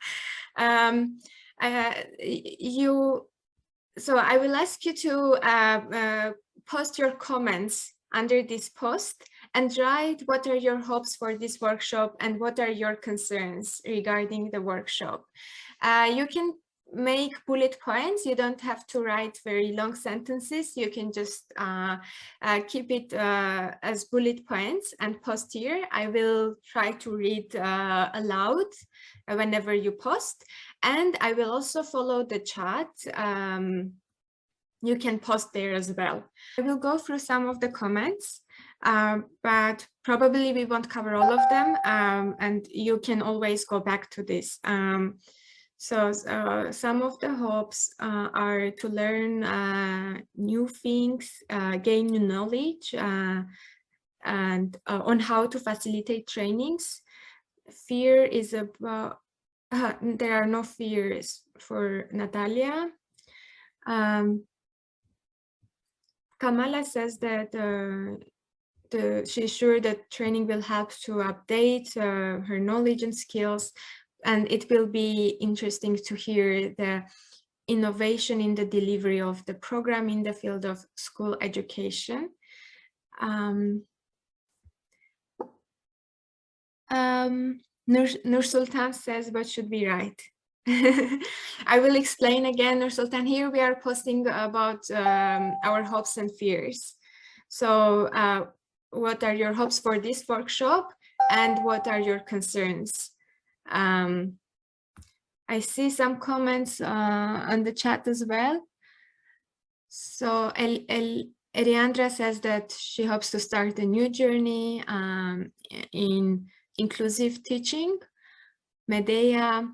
So I will ask you to post your comments under this post and write what are your hopes for this workshop and what are your concerns regarding the workshop. You can make bullet points. You don't have to write very long sentences. You can just keep it as bullet points and post here. I will try to read aloud whenever you post, and I will also follow the chat. You can post there as well. I will go through some of the comments, but probably we won't cover all of them, and you can always go back to this. So some of the hopes are to learn new things, gain new knowledge, and on how to facilitate trainings. Fear is about, there are no fears for Natalia. Kamala says that she's sure that training will help to update her knowledge and skills, and it will be interesting to hear the innovation in the delivery of the program in the field of school education. Nur Sultan says, what should we write? I will explain again, Nur Sultan. Here we are posting about our hopes and fears. So what are your hopes for this workshop and what are your concerns? I see some comments on the chat as well. So Eliandra says that she hopes to start a new journey in inclusive teaching. Medea,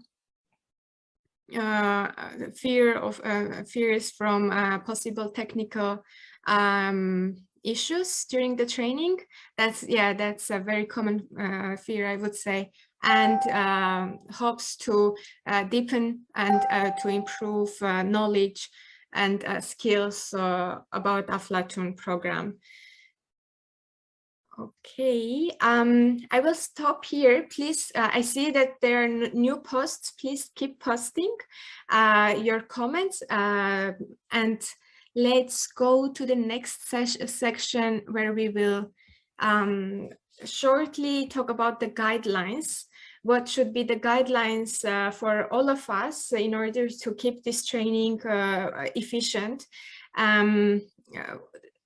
fears from possible technical issues during the training. That's a very common fear, I would say, and hopes to deepen and to improve knowledge and skills about Aflatun program. Okay, I will stop here. Please, I see that there are new posts. Please keep posting your comments, and let's go to the next section where we will shortly talk about the guidelines. What should be the guidelines for all of us in order to keep this training efficient?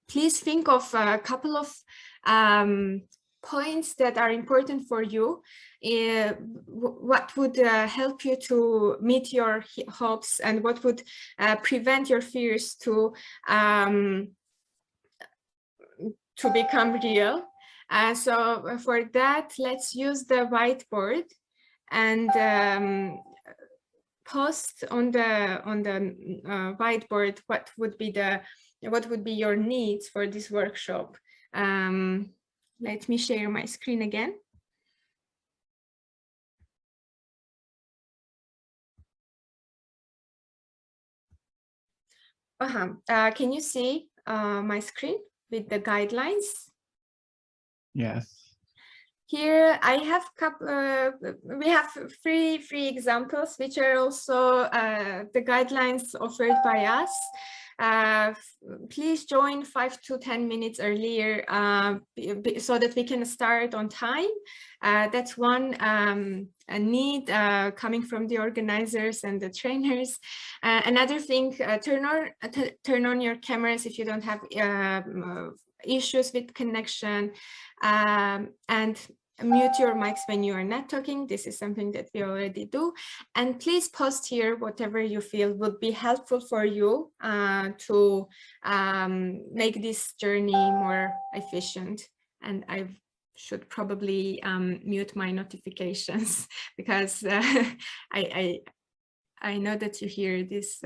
Please think of a couple of points that are important for you. What would help you to meet your hopes, and what would prevent your fears to become real? So for that, let's use the whiteboard and post on the whiteboard what would be your needs for this workshop. Let me share my screen again. Can you see my screen with the guidelines? Yes. Here I have we have three examples, which are also the guidelines offered by us. Please join 5 to 10 minutes earlier so that we can start on time. That's one a need coming from the organizers and the trainers. Another thing, turn on your cameras if you don't have issues with connection, and mute your mics when you are not talking. This is something that we already do. And please post here whatever you feel would be helpful for you to make this journey more efficient. And I should probably mute my notifications because I know that you hear this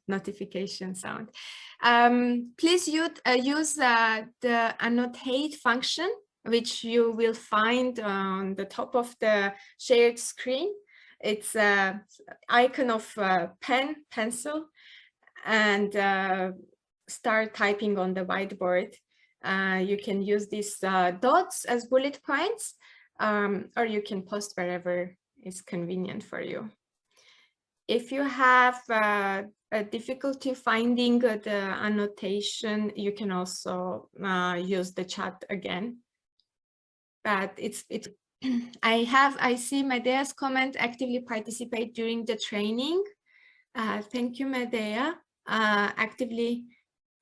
notification sound. Please use the annotate function, which you will find on the top of the shared screen. It's an icon of pencil, and start typing on the whiteboard. You can use these dots as bullet points, or you can post wherever is convenient for you. If you have a difficulty finding the annotation, you can also use the chat again. But I see Medea's comment, actively participate during the training. Thank you, Medea. Actively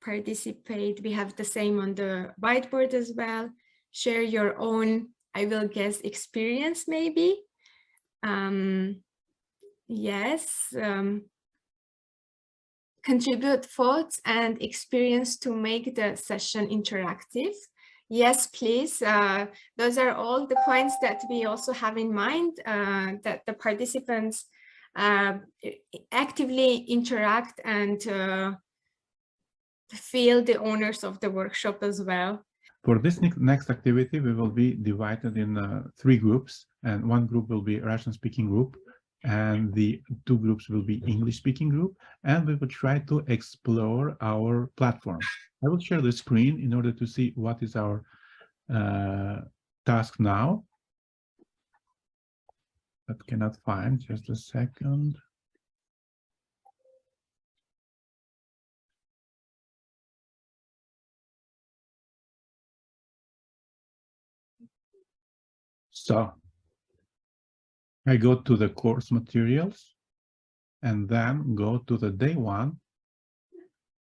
participate. We have the same on the whiteboard as well. Share your own, I will guess, experience maybe. Yes. Contribute thoughts and experience to make the session interactive. Yes, please. Those are all the points that we also have in mind, that the participants actively interact and feel the owners of the workshop as well. For this next activity, we will be divided in 3 groups, and one group will be Russian-speaking group, and the 2 groups will be English-speaking group, and we will try to explore our platform. I will share the screen in order to see what is our task now. But cannot find, just a second. So I go to the course materials and then go to the day 1.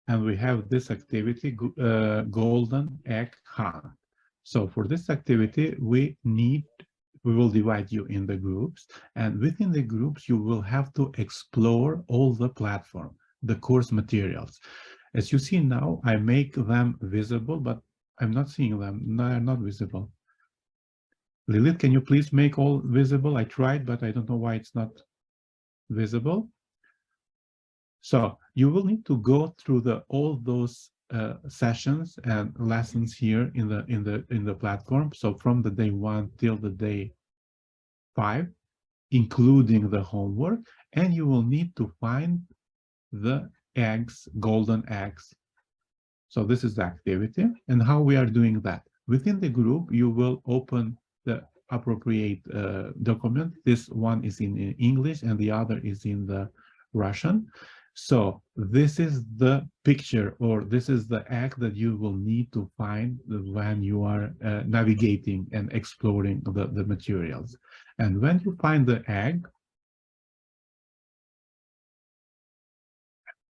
And we have this activity, golden egg hunt. So for this activity, we will divide you in the groups, and within the groups, you will have to explore all the platform, the course materials. As you see now, I make them visible, but I'm not seeing them. No, they're not visible. Lilith, can you please make all visible? I tried, but I don't know why it's not visible. So you will need to go through all those sessions and lessons here in the platform. So from the day 1 till the day 5, including the homework, and you will need to find the eggs, golden eggs. So this is the activity, and how we are doing that. Within the group, you will open the appropriate document. This one is in English and the other is in the Russian. So this is the picture, or this is the egg that you will need to find when you are navigating and exploring the materials. And when you find the egg,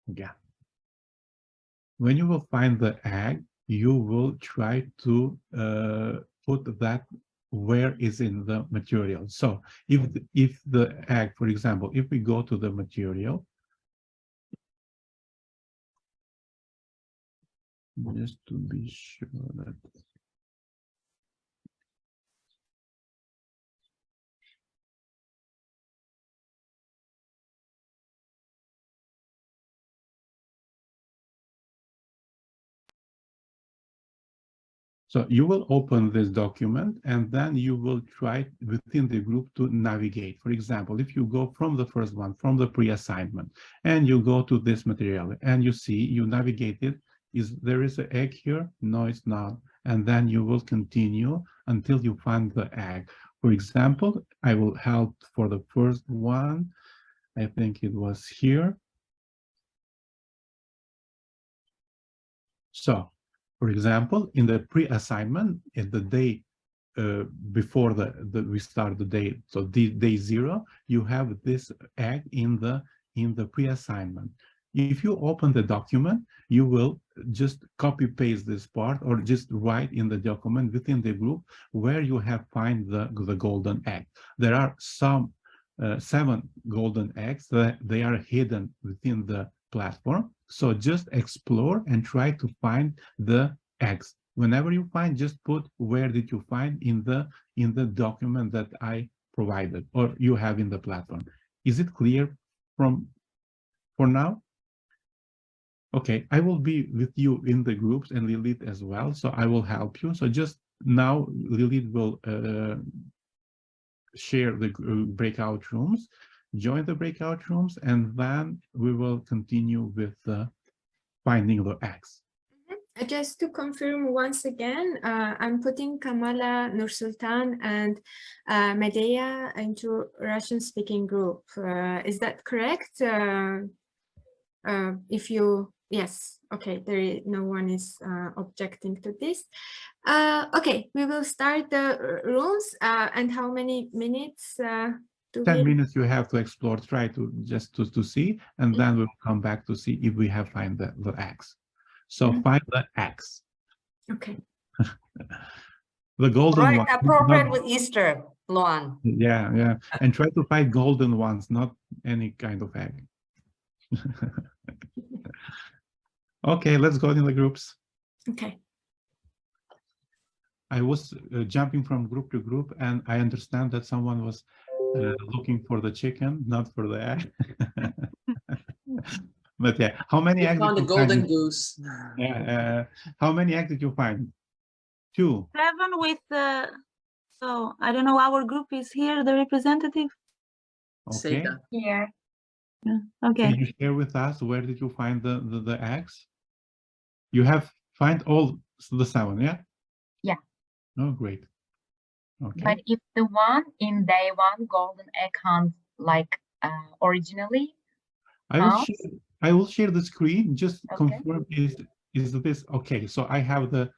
again, when you will find the egg, you will try to put that where is in the material. So if the egg, for example, if we go to the material, just to be sure that so you will open this document and then you will try within the group to navigate. For example, if you go from the first one, from the pre-assignment, and you go to this material and you see you navigated, there is an egg here? No, it's not. And then you will continue until you find the egg. For example, I will help for the first one. I think it was here. So, for example, in the pre-assignment, in the day before we start the day, so day 0, you have this egg in the pre-assignment. If you open the document, you will just copy paste this part or just write in the document within the group where you have find the golden egg. There are some 7 golden eggs that they are hidden within the platform. So just explore and try to find the eggs. Whenever you find, just put where did you find in the document that I provided or you have in the platform. Is it clear for now? Okay, I will be with you in the groups and Lilith as well, so I will help you. So just now Lilith will share the breakout rooms, join the breakout rooms, and then we will continue with finding the eggs. Just to confirm once again, I'm putting Kamala, Nursultan, and Medea into Russian-speaking group. Is that correct? If you, yes, okay, no one is objecting to this. Okay, we will start the rooms. And how many minutes? 10 minutes you have to explore, try to just to see, and then we'll come back to see if we have find the eggs. So find the eggs. Okay. The golden one. Appropriate with Easter, Luan. Yeah, yeah. And try to find golden ones, not any kind of egg. Okay, let's go in the groups. Okay. I was jumping from group to group, and I understand that someone was looking for the chicken, not for the egg. But yeah, how many eggs? Found the golden goose. Yeah, how many eggs did you find? 2. 7 with so I don't know, our group is here, the representative. Okay. Here. Yeah. Okay. Can you share with us where did you find the eggs? You have find all the 7, yeah? Yeah. Oh, great. Okay. But if the one in day 1 golden egg hunt like originally, I will share the screen. Just confirm is this okay? So I have the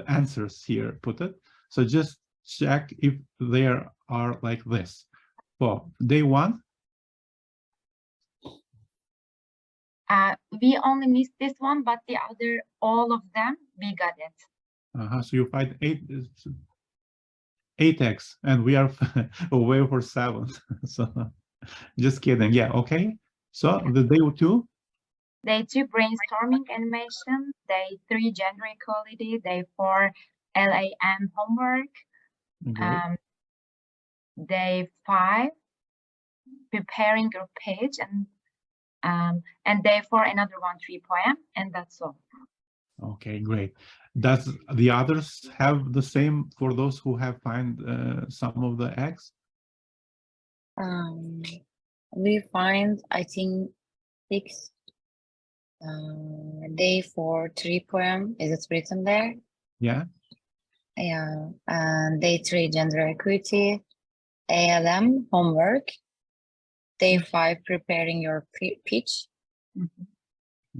answers here put it. So just check if they are like this. For day 1. We only missed this one, but the other, all of them, we got it. So you find 8 eggs, and we are away for 7. So just kidding. Yeah. Okay. So the day 2. Day 2 brainstorming animation. Day 3 gender equality. Day 4 LAM homework. Day 5 preparing your page, and day 4 another 1 poem, and that's all. Okay, great. Does the others have the same for those who have find some of the eggs? We find, I think, 6. Day 4 3 poem. Is it written there? Yeah. Yeah. And day 3 gender equity. ALM homework. Day 5 preparing your pitch.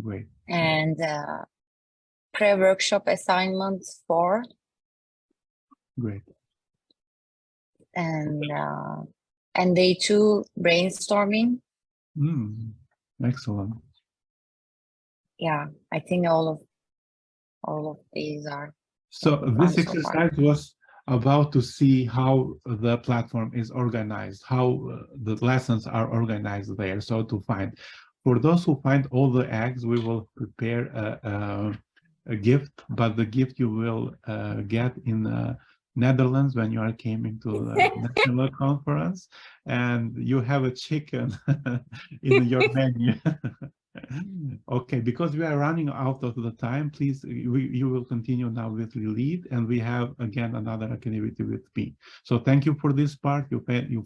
Great. And pre-workshop assignments 4. Great. And day 2 brainstorming. Excellent. Yeah, I think all of these are. So this exercise was about to see how the platform is organized, how the lessons are organized there. So to find, for those who find all the eggs, we will prepare a gift, but the gift you will get in Netherlands when you are coming to the national conference, and you have a chicken in your menu. Okay, because we are running out of the time, please, you will continue now with the lead, and we have again another activity with me. So thank you for this part. You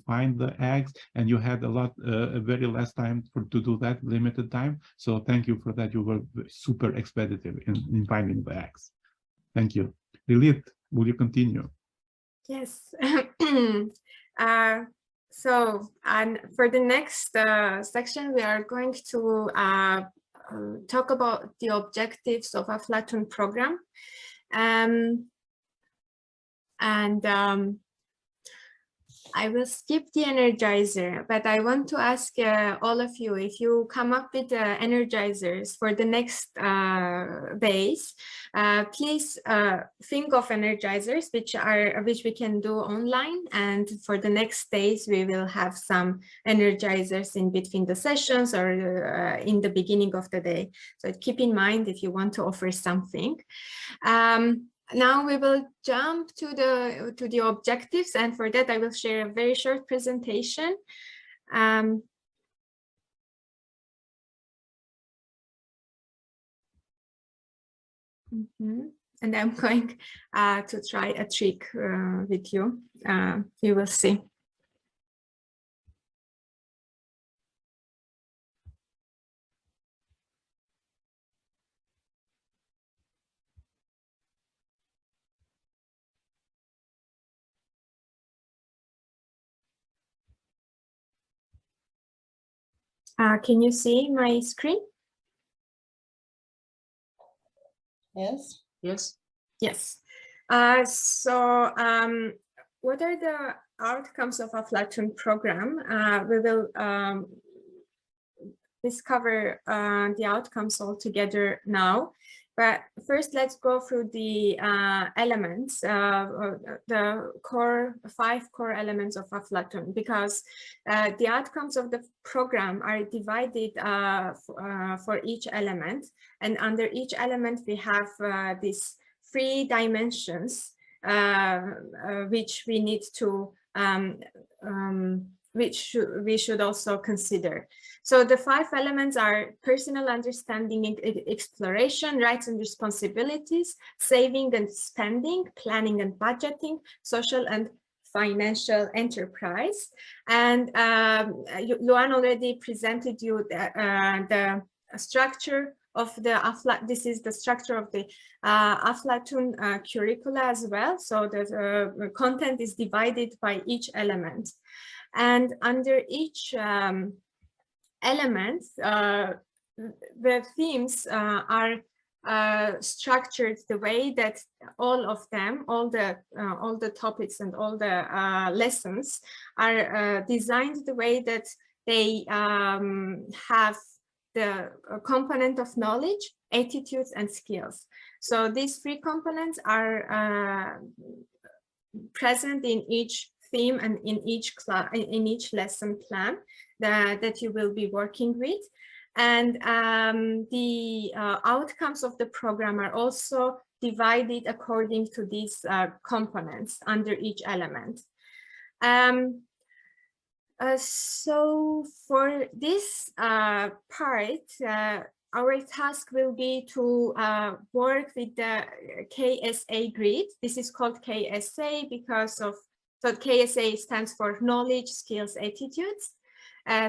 find the eggs, and you had a very less time to do that, limited time. So thank you for that. You were super expeditive in finding the eggs. Thank you. Lilith, will you continue? Yes. So, and for the next section, we are going to talk about the objectives of a Aflatun program. I will skip the energizer, but I want to ask all of you, if you come up with energizers for the next days, please think of energizers which we can do online, and for the next days we will have some energizers in between the sessions or in the beginning of the day. So keep in mind if you want to offer something. Now we will jump to the objectives, and for that I will share a very short presentation. And I'm going to try a trick with you. You will see. Can you see my screen? Yes. Yes. Yes. So what are the outcomes of a Aflatun program? We will discover the outcomes all together now. But first, let's go through the elements, the five core elements of Aflatun, because the outcomes of the program are divided for each element. And under each element, we have these 3 dimensions, which we need to, we should also consider. So the 5 elements are personal understanding and exploration, rights and responsibilities, saving and spending, planning and budgeting, social and financial enterprise. And Luan already presented you the structure of the this is the structure of the Aflatun curricula as well. So the content is divided by each element. And under each elements, the themes are structured the way that all of them, all the topics and all the lessons are designed the way that they have the component of knowledge, attitudes, and skills. So these 3 components are present in each theme and in each lesson plan that you will be working with. And the outcomes of the program are also divided according to these components under each element. So for this part, our task will be to work with the KSA grid. This is called KSA because of, so KSA stands for knowledge, skills, attitudes.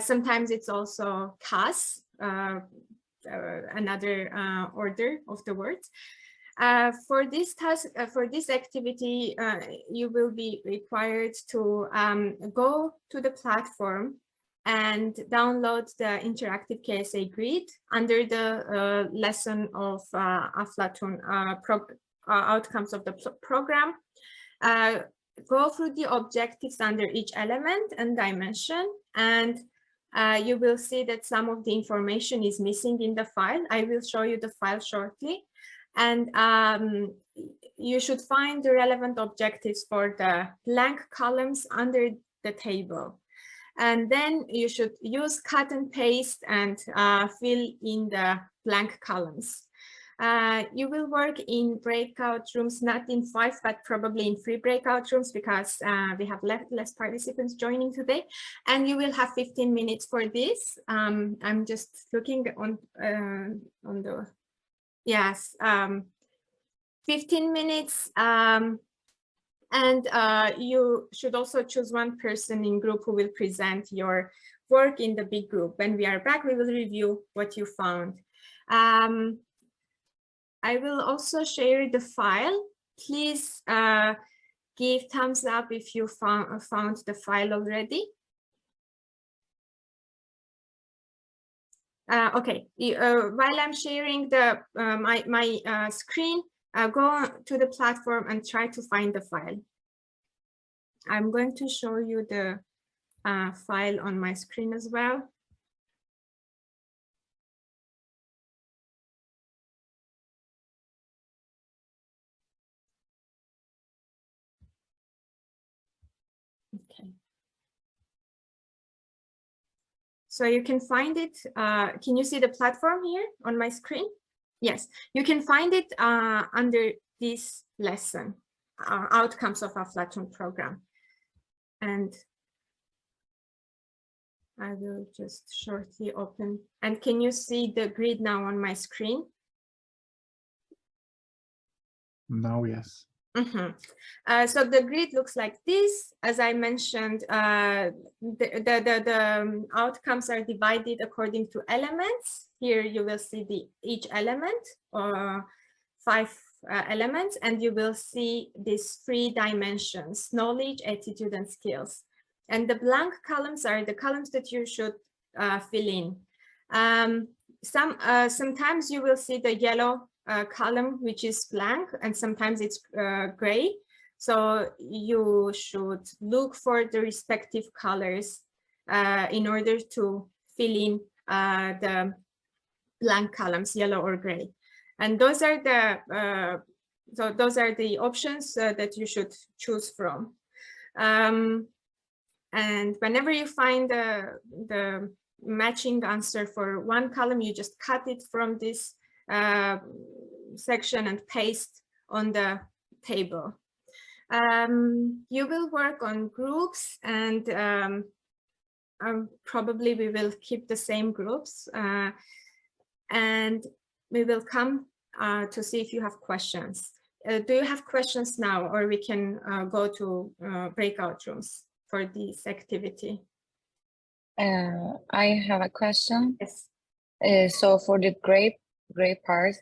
Sometimes it's also CAS, another order of the words. For this task, for this activity, you will be required to go to the platform and download the interactive KSA grid under the lesson of Aflatun outcomes of the program. Go through the objectives under each element and dimension, and you will see that some of the information is missing in the file. I will show you the file shortly. And you should find the relevant objectives for the blank columns under the table. And then you should use cut and paste and fill in the blank columns. You will work in breakout rooms, not in 5, but probably in 3 breakout rooms because we have less participants joining today. And you will have 15 minutes for this. I'm just looking on the, yes, 15 minutes. And you should also choose one person in group who will present your work in the big group. When we are back, we will review what you found. I will also share the file. Please give thumbs up if you found the file already. Okay, while I'm sharing the my screen, go to the platform and try to find the file. I'm going to show you the file on my screen as well. Okay. So you can find it. Can you see the platform here on my screen? Yes, you can find it under this lesson, outcomes of Aflatun program. And I will just shortly open. And can you see the grid now on my screen? Now, yes. So the grid looks like this. As I mentioned, the outcomes are divided according to elements. Here you will see each element, 5 elements, and you will see these 3 dimensions: knowledge, attitude, and skills. And the blank columns are the columns that you should fill in. Sometimes you will see the yellow column, which is blank, and sometimes it's gray. So you should look for the respective colors in order to fill in the blank columns, yellow or gray. And those are the options that you should choose from. And whenever you find the matching answer for one column, you just cut it from this section and paste on the table. You will work on groups, and probably we will keep the same groups, and we will come to see if you have questions. Do you have questions now, or we can go to breakout rooms for this activity? I have a question. Yes. So for the gray part,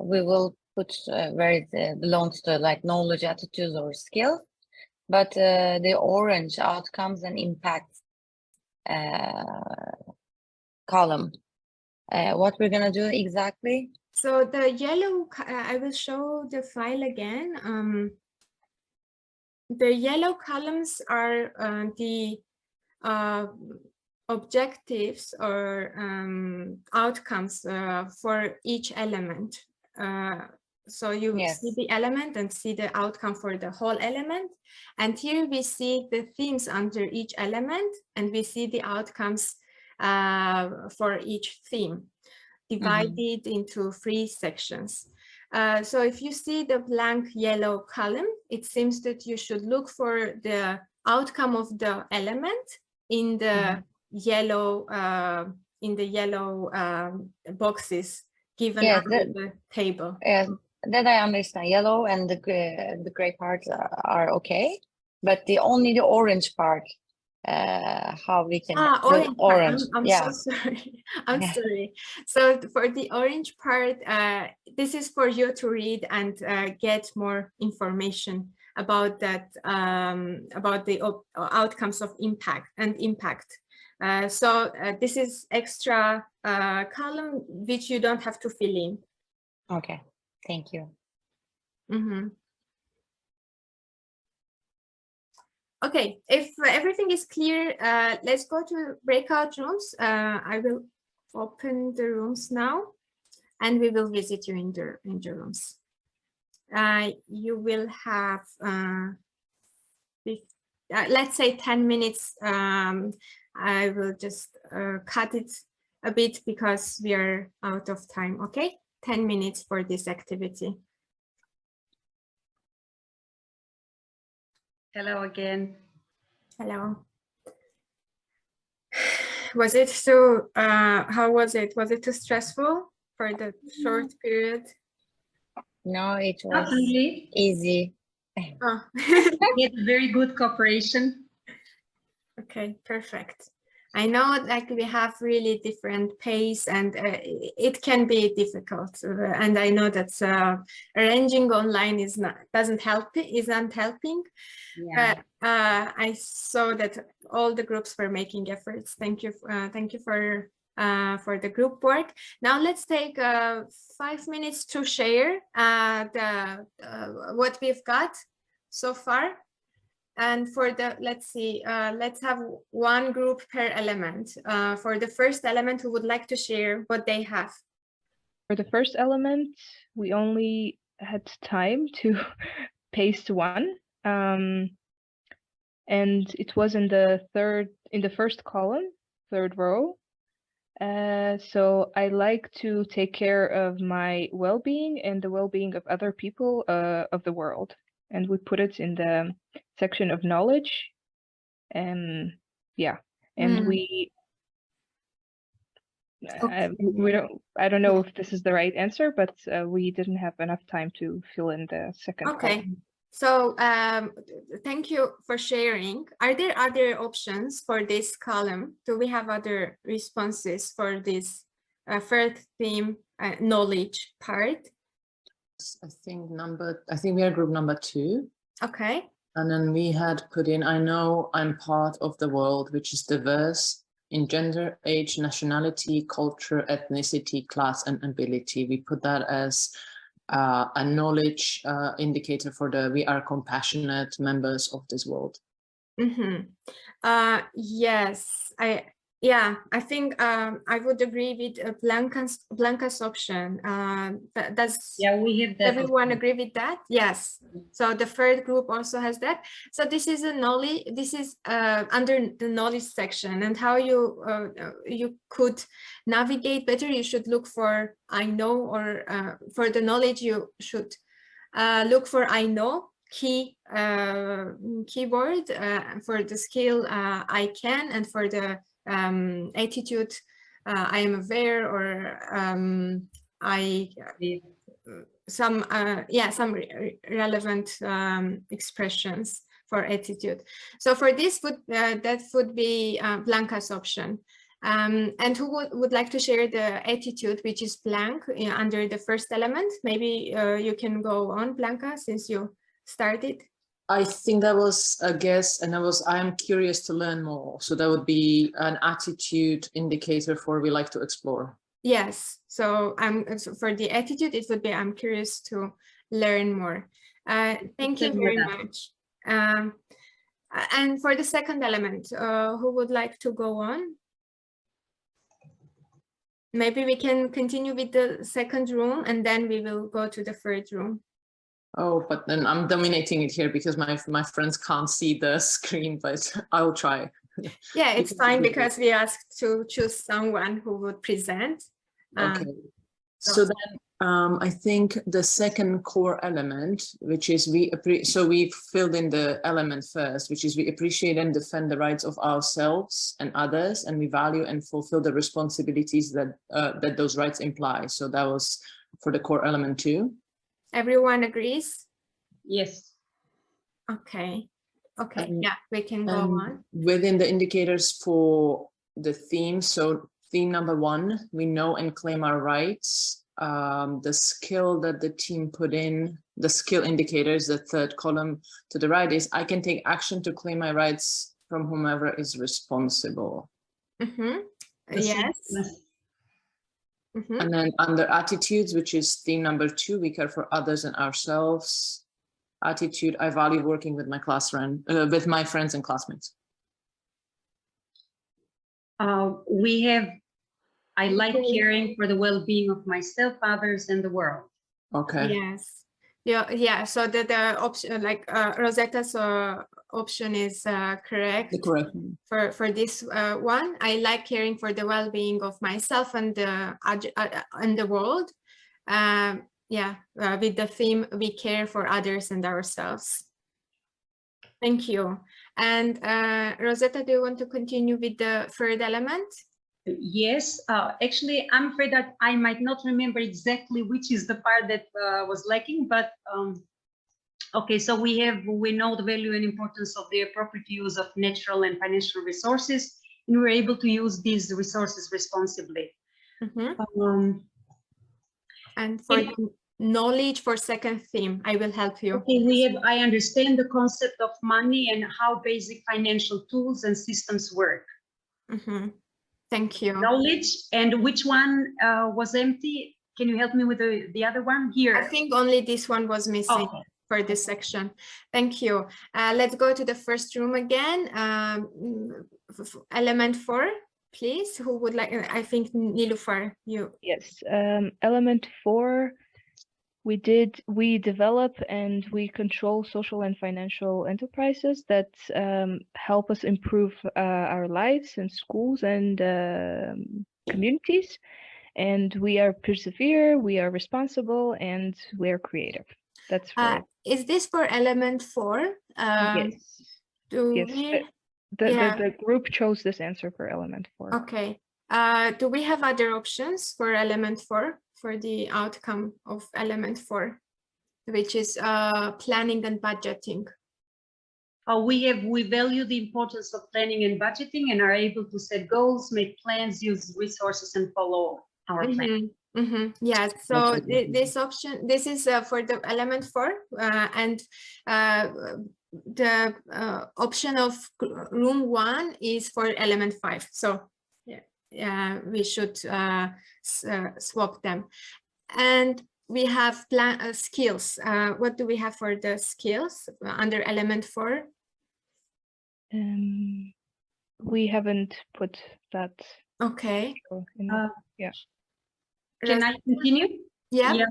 we will put where it belongs to, like knowledge, attitudes, or skill. But the orange, outcomes and impacts column, what we're gonna do exactly? So the yellow, I will show the file again. The yellow columns are the objectives or outcomes for each element. So you see the element and see the outcome for the whole element. And here we see the themes under each element, and we see the outcomes for each theme, divided into 3 sections. So if you see the blank yellow column, it seems that you should look for the outcome of the element in the yellow boxes given under the table. That I understand. Yellow and the gray parts are okay, but the orange part, how we can do orange. I'm so sorry. I'm sorry. So for the orange part, this is for you to read and get more information about that, about the outcomes of impact. So this is extra column which you don't have to fill in. Okay, thank you. Okay, if everything is clear, let's go to breakout rooms. I will open the rooms now, and we will visit you in the rooms. You will have, let's say 10 minutes. I will just cut it a bit because we are out of time, okay? 10 minutes for this activity. Hello again. Hello. Was it so, how was it? Was it too stressful for the short period? No, it was Not really. easy. Oh. We had very good cooperation. Okay, perfect. I know like we have really different pace, and it can be difficult. And I know that arranging online isn't helping. Yeah. I saw that all the groups were making efforts. Thank you for the group work. Now let's take 5 minutes to share what we've got so far. And for the, let's see, let's have one group per element. For the first element, who would like to share what they have? For the first element, we only had time to paste one. And it was in the first column, third row. So I like to take care of my well-being and the well-being of other people of the world. And we put it in the section of knowledge. Yeah, and I don't know if this is the right answer, but we didn't have enough time to fill in the second column. So thank you for sharing. Are there other options for this column? Do we have other responses for this first theme knowledge part? I think we are group number 2. Okay. And then we had put in, I know I'm part of the world, which is diverse in gender, age, nationality, culture, ethnicity, class, and ability. We put that as a knowledge indicator for we are compassionate members of this world. Yes, I think I would agree with Blanca's option. We have that. Everyone agree with that? Yes. So the third group also has that. So this is a knowledge. This is under the knowledge section, and how you could navigate better. You should look for I know, or for the knowledge you should look for I know keyword, for the skill I can, and for the attitude I am aware, or some relevant expressions for attitude. So for this that would be Blanca's option. And who would like to share the attitude, which is blank under the first element? Maybe you can go on, Blanca, since you started. I think that was a guess, and I am curious to learn more. So that would be an attitude indicator for we like to explore. Yes. So for the attitude, it would be I'm curious to learn more. Thank you very much. And for the second element, who would like to go on? Maybe we can continue with the second room, and then we will go to the third room. Oh, but then I'm dominating it here because my friends can't see the screen, but I'll try. Yeah, it's fine because we asked to choose someone who would present. Okay. So then I think the second core element, which is we filled in the element first, which is we appreciate and defend the rights of ourselves and others, and we value and fulfill the responsibilities that that those rights imply. So that was for the core element 2. Everyone agrees? Yes. Okay. Okay. Yeah, we can go on. Within the indicators for the theme, so theme number 1, we know and claim our rights. The skill that the team put in, the skill indicators, the third column to the right, is I can take action to claim my rights from whomever is responsible. Yes. And then under attitudes, which is theme number 2, we care for others and ourselves. Attitude, I value working with my with my friends and classmates. We have, I like caring for the well-being of myself, others, and the world. Okay. Yes. Yeah. So the option, like Rosetta's option is correct. Correct. For this one, I like caring for the well-being of myself and the world. With the theme, we care for others and ourselves. Thank you. And Rosetta, do you want to continue with the third element? Yes, actually, I'm afraid that I might not remember exactly which is the part that was lacking, but okay, so we know the value and importance of the appropriate use of natural and financial resources, and we're able to use these resources responsibly. And for the knowledge for second theme, I will help you. Okay, I understand the concept of money and how basic financial tools and systems work. Thank you. Knowledge, and which one was empty? Can you help me with the other one here? I think only this one was missing for this section. Thank you. Let's go to the first room again. Element 4, please. Who would like? I think Nilufar, you. Yes. Element 4. We develop and we control social and financial enterprises that help us improve our lives and schools and communities. And we are persevere, we are responsible, and we are creative. That's for is this for element 4? Yes. The group chose this answer for element 4. Okay. Do we have other options for element 4 for the outcome of element 4, which is planning and budgeting? We value the importance of planning and budgeting and are able to set goals, make plans, use resources, and follow our plan. Yeah, so this option, this is for the element 4, and the option of room 1 is for element 5. So we should swap them. And we have skills. What do we have for the skills under element 4? We haven't put that. Okay. Yeah. Can I continue? Yeah.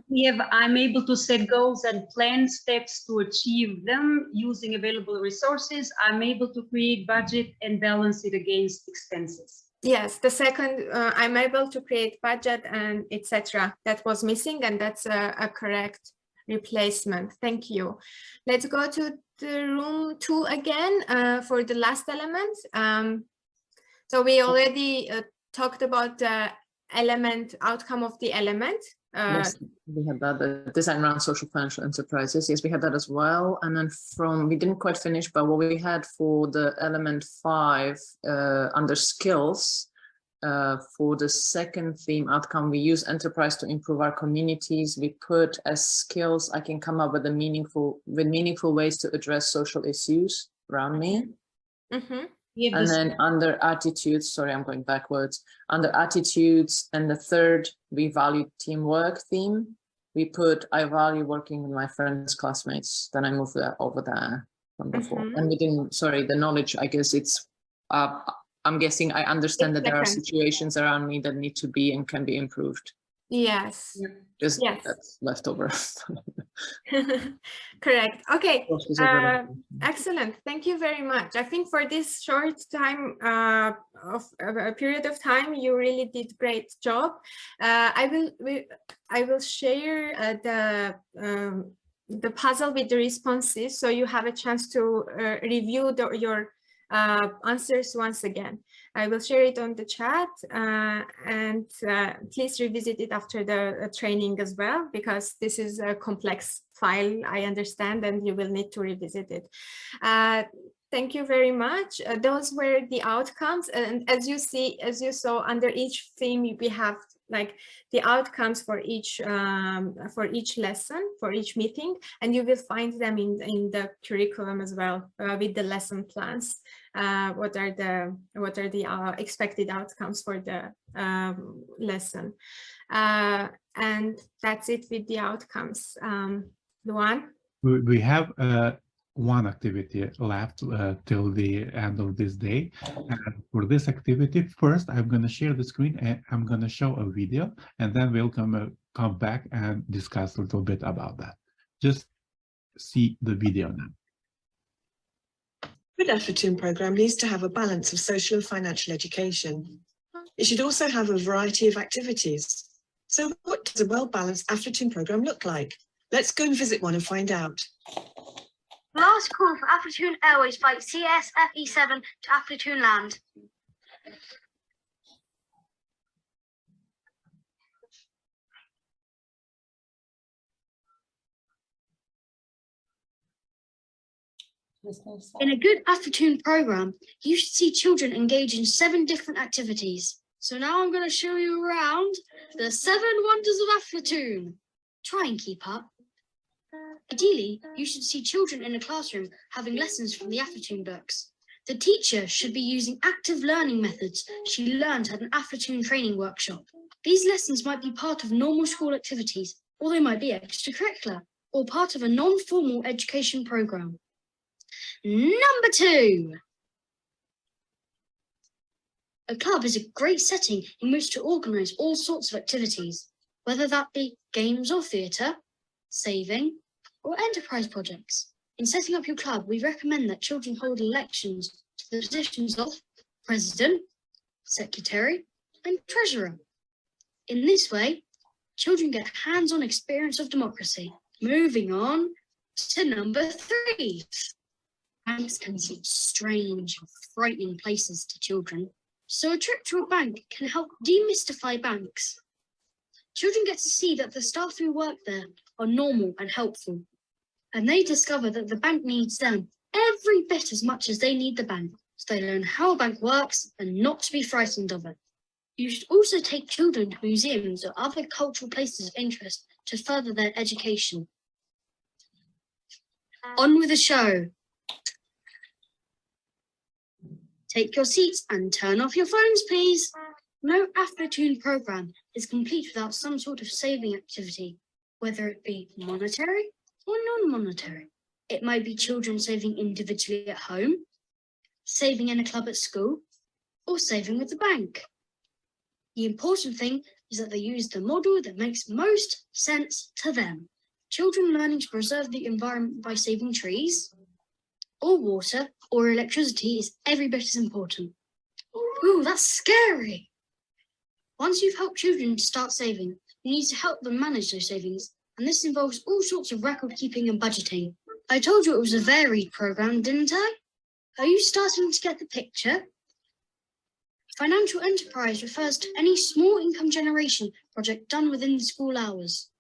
I'm able to set goals and plan steps to achieve them using available resources. I'm able to create budget and balance it against expenses. Yes, the second, I'm able to create budget and etc. That was missing, and that's a correct replacement. Thank you. Let's go to the room 2 again for the last element. So we already talked about the element outcome of the element. Yes, we had that, the design around social financial enterprises. Yes, we had that as well. And then we didn't quite finish, but what we had for the element 5 under skills, for the second theme outcome, we use enterprise to improve our communities. We put as skills, I can come up with meaningful ways to address social issues around me. And then under attitudes, sorry, I'm going backwards. Under attitudes and the third, we value teamwork theme. We put, I value working with my friends, classmates. Then I move that over there from before. And we didn't, sorry, the knowledge, I guess it's, I'm guessing I understand that there are situations around me that need to be and can be improved. Yes. Just that's left over. Correct. Okay. Excellent. Thank you very much. I think for this short time of a period of time, you really did great job. I will share the puzzle with the responses, so you have a chance to review your answers once again. I will share it on the chat, and please revisit it after the training as well, because this is a complex file, I understand, and you will need to revisit it. Thank you very much. Those were the outcomes, and as you saw under each theme, we have like the outcomes for each lesson, for each meeting, and you will find them in the curriculum as well, with the lesson plans. What are the expected outcomes for the lesson, and that's it with the outcomes. Luan? We have one activity left till the end of this day. And for this activity, first I'm going to share the screen and I'm going to show a video, and then we'll come back and discuss a little bit about that. Just see the video now. A good afternoon program needs to have a balance of social and financial education. It should also have a variety of activities. So what does a well-balanced afternoon program look like? Let's go and visit one and find out. Last call for Aflatoon Airways flight CSFE7 to Aflatoon land. In a good Aflatoon program, you should see children engage in 7 different activities. So now I'm going to show you around the 7 wonders of Aflatoon. Try and keep up. Ideally, you should see children in a classroom having lessons from the Aflatoon books. The teacher should be using active learning methods she learned at an Aflatoon training workshop. These lessons might be part of normal school activities, or they might be extracurricular. or part of a non-formal education program. Number 2. A club is a great setting in which to organise all sorts of activities, whether that be games or theatre, saving, or enterprise projects. In setting up your club, we recommend that children hold elections to the positions of President, Secretary, and Treasurer. In this way, children get hands-on experience of democracy. Moving on to number 3. Banks can seem strange and frightening places to children, so a trip to a bank can help demystify banks. Children get to see that the staff who work there are normal and helpful, and they discover that the bank needs them every bit as much as they need the bank, so they learn how a bank works and not to be frightened of it. You should also take children to museums or other cultural places of interest to further their education. On with the show. Take your seats and turn off your phones, please. No Aflatoon program is complete without some sort of saving activity, whether it be monetary or non-monetary. It might be children saving individually at home, saving in a club at school, or saving with the bank. The important thing is that they use the model that makes most sense to them. Children learning to preserve the environment by saving trees, or water, or electricity is every bit as important. Ooh, that's scary. Once you've helped children to start saving, you need to help them manage those savings, and this involves all sorts of record keeping and budgeting. I told you it was a varied program, didn't I? Are you starting to get the picture? Financial enterprise refers to any small income generation project done within the school hours.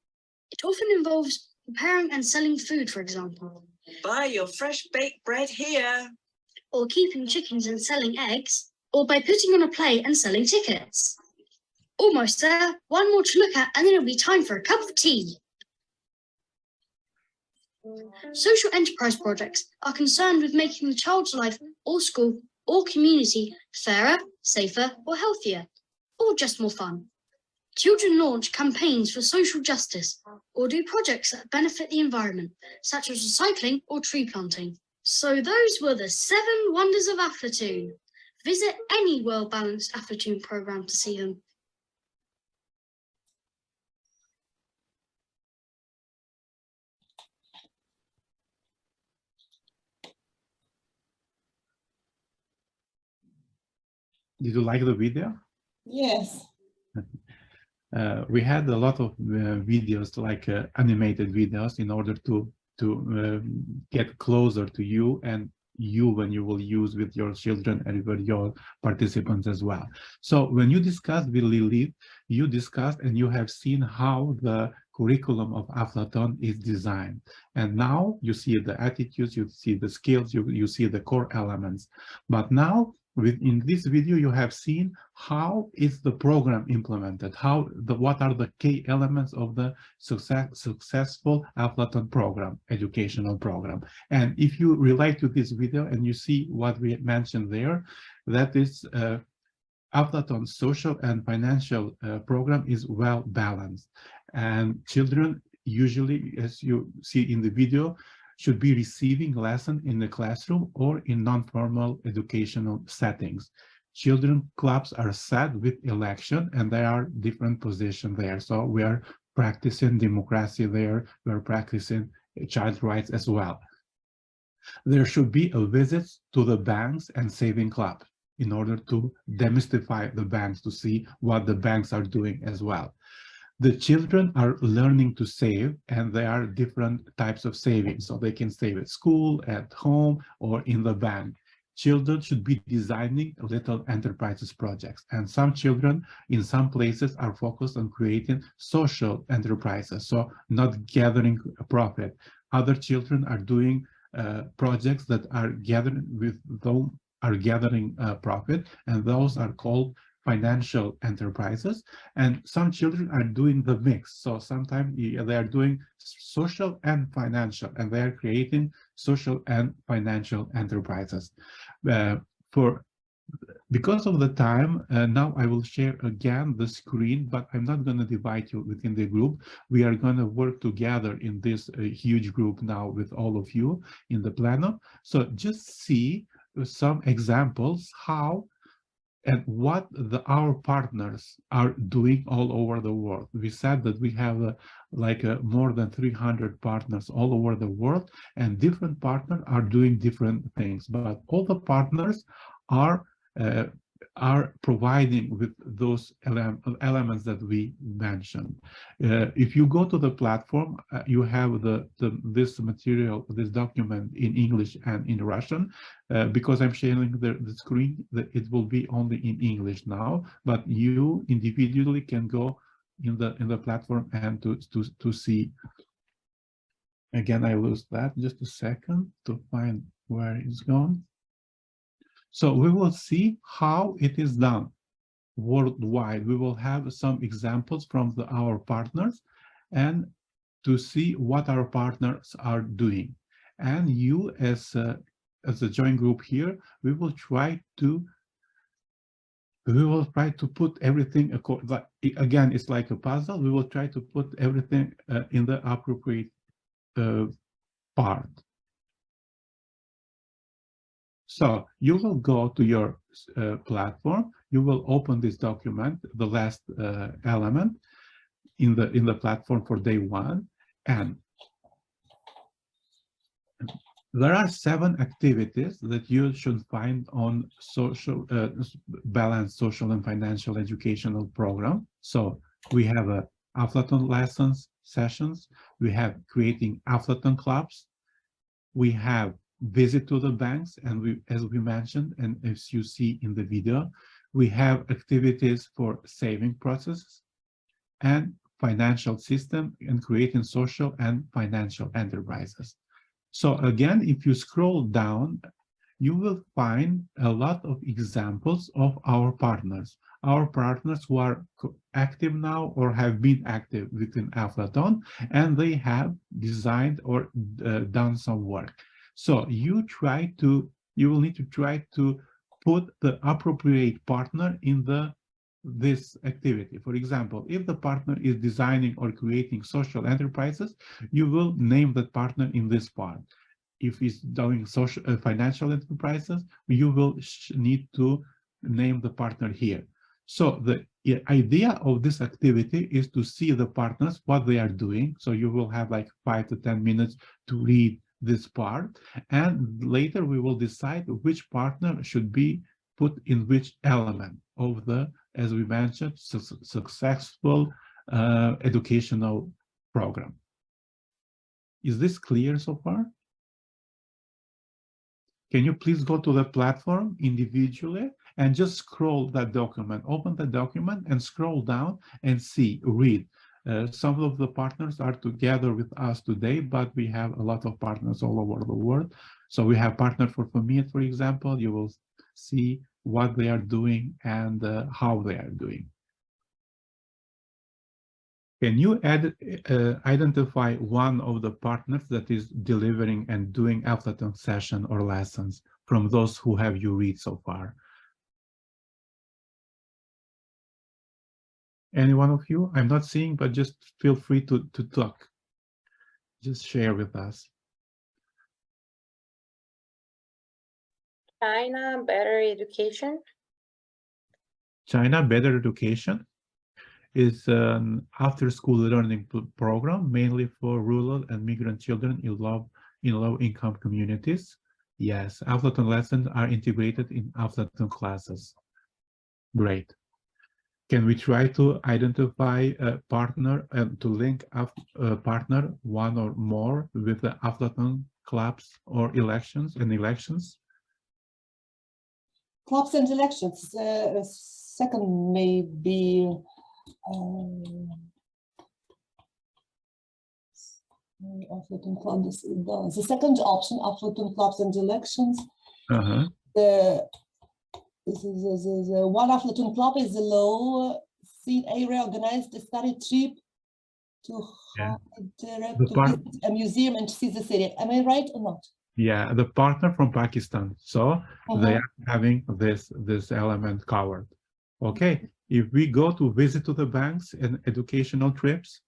It often involves preparing and selling food, for example. Buy your fresh baked bread here. Or keeping chickens and selling eggs. Or by putting on a play and selling tickets. Almost there. One more to look at and then it'll be time for a cup of tea. Social enterprise projects are concerned with making the child's life or school or community fairer, safer or healthier, or just more fun. Children launch campaigns for social justice or do projects that benefit the environment, such as recycling or tree planting. So those were the 7 wonders of Aflatoon. Visit any well-balanced Aflatoon program to see them. Did you like the video? Yes. We had a lot of videos, like animated videos, in order to get closer to you and you when you will use with your children and with your participants as well. So when you discussed with Lilith, you discussed and you have seen how the curriculum of Aflatoon is designed. And now you see the attitudes, you see the skills, you see the core elements. But now in this video, you have seen how is the program implemented, what are the key elements of the successful Aflatoon program, educational program. And if you relate to this video and you see what we mentioned there, that is Aflatoon's social and financial program is well balanced. And children usually, as you see in the video, should be receiving lesson in the classroom or in non-formal educational settings. Children clubs are set with election and there are different positions there. So we are practicing democracy there, we're practicing child rights as well. There should be a visit to the banks and saving club in order to demystify the banks, to see what the banks are doing as well. The children are learning to save, and there are different types of savings. So they can save at school, at home, or in the bank. Children should be designing little enterprises projects. And some children in some places are focused on creating social enterprises, so not gathering a profit. Other children are doing projects that are gathering profit, and those are called financial enterprises. And some children are doing the mix. So sometimes they are doing social and financial, and they are creating social and financial enterprises. For Because of the time, now I will share again the screen, but I'm not going to divide you within the group. We are going to work together in this huge group now with all of you in the Plano. So just see some examples how and what our partners are doing all over the world. We said that we have more than 300 partners all over the world, and different partners are doing different things, but all the partners are providing with those elements that we mentioned. If you go to the platform, you have this material, this document in English and in Russian. Because I'm sharing the screen, it will be only in English now, but you individually can go in the platform and to see. Again, I lose that. Just a second to find where it's gone. So we will see how it is done worldwide. We will have some examples from our partners and to see what our partners are doing. And you as a joint group here, we will try to put everything, again, it's like a puzzle. We will try to put everything in the appropriate part. So you will go to your platform, you will open this document, the last element in the platform for day one, and there are 7 activities that you should find on social balanced social and financial educational program. So we have Aflaton lessons sessions, we have creating Aflaton clubs, we have visit to the banks, and as we mentioned, and as you see in the video, we have activities for saving processes and financial system and creating social and financial enterprises. So again, if you scroll down, you will find a lot of examples of our partners who are active now or have been active within Aflaton, and they have designed or done some work. So you will need to try to put the appropriate partner in this activity. For example, if the partner is designing or creating social enterprises, you will name that partner in this part. If he's doing social financial enterprises, you will need to name the partner here. So the idea of this activity is to see the partners, what they are doing. So you will have like 5 to 10 minutes to read this part, and later we will decide which partner should be put in which element of the, as we mentioned, successful educational program. Is this clear so far? Can you please go to the platform individually and just scroll that document, open the document and scroll down and read. Some of the partners are together with us today, but we have a lot of partners all over the world. So we have partner for FAMIT, for example. You will see what they are doing and how they are doing. Can you identify one of the partners that is delivering and doing Aflaton session or lessons from those who have you read so far? Any one of you? I'm not seeing, but just feel free to talk. Just share with us. China Better Education. China Better Education is an after-school learning program mainly for rural and migrant children in low-income communities. Yes, Aflaton lessons are integrated in Aflaton classes. Great. Can we try to identify a partner and to link a partner, one or more, with the Aflaton clubs or elections? Clubs and elections. Second maybe. Aflaton clubs. The second option, Aflaton clubs and elections. The one Aflaton club is a low seed area organized a study trip to visit a museum and see the city. Am I right or not? Yeah, the partner from Pakistan. So they are having this element covered. Okay, if we go to visit to the banks and educational trips.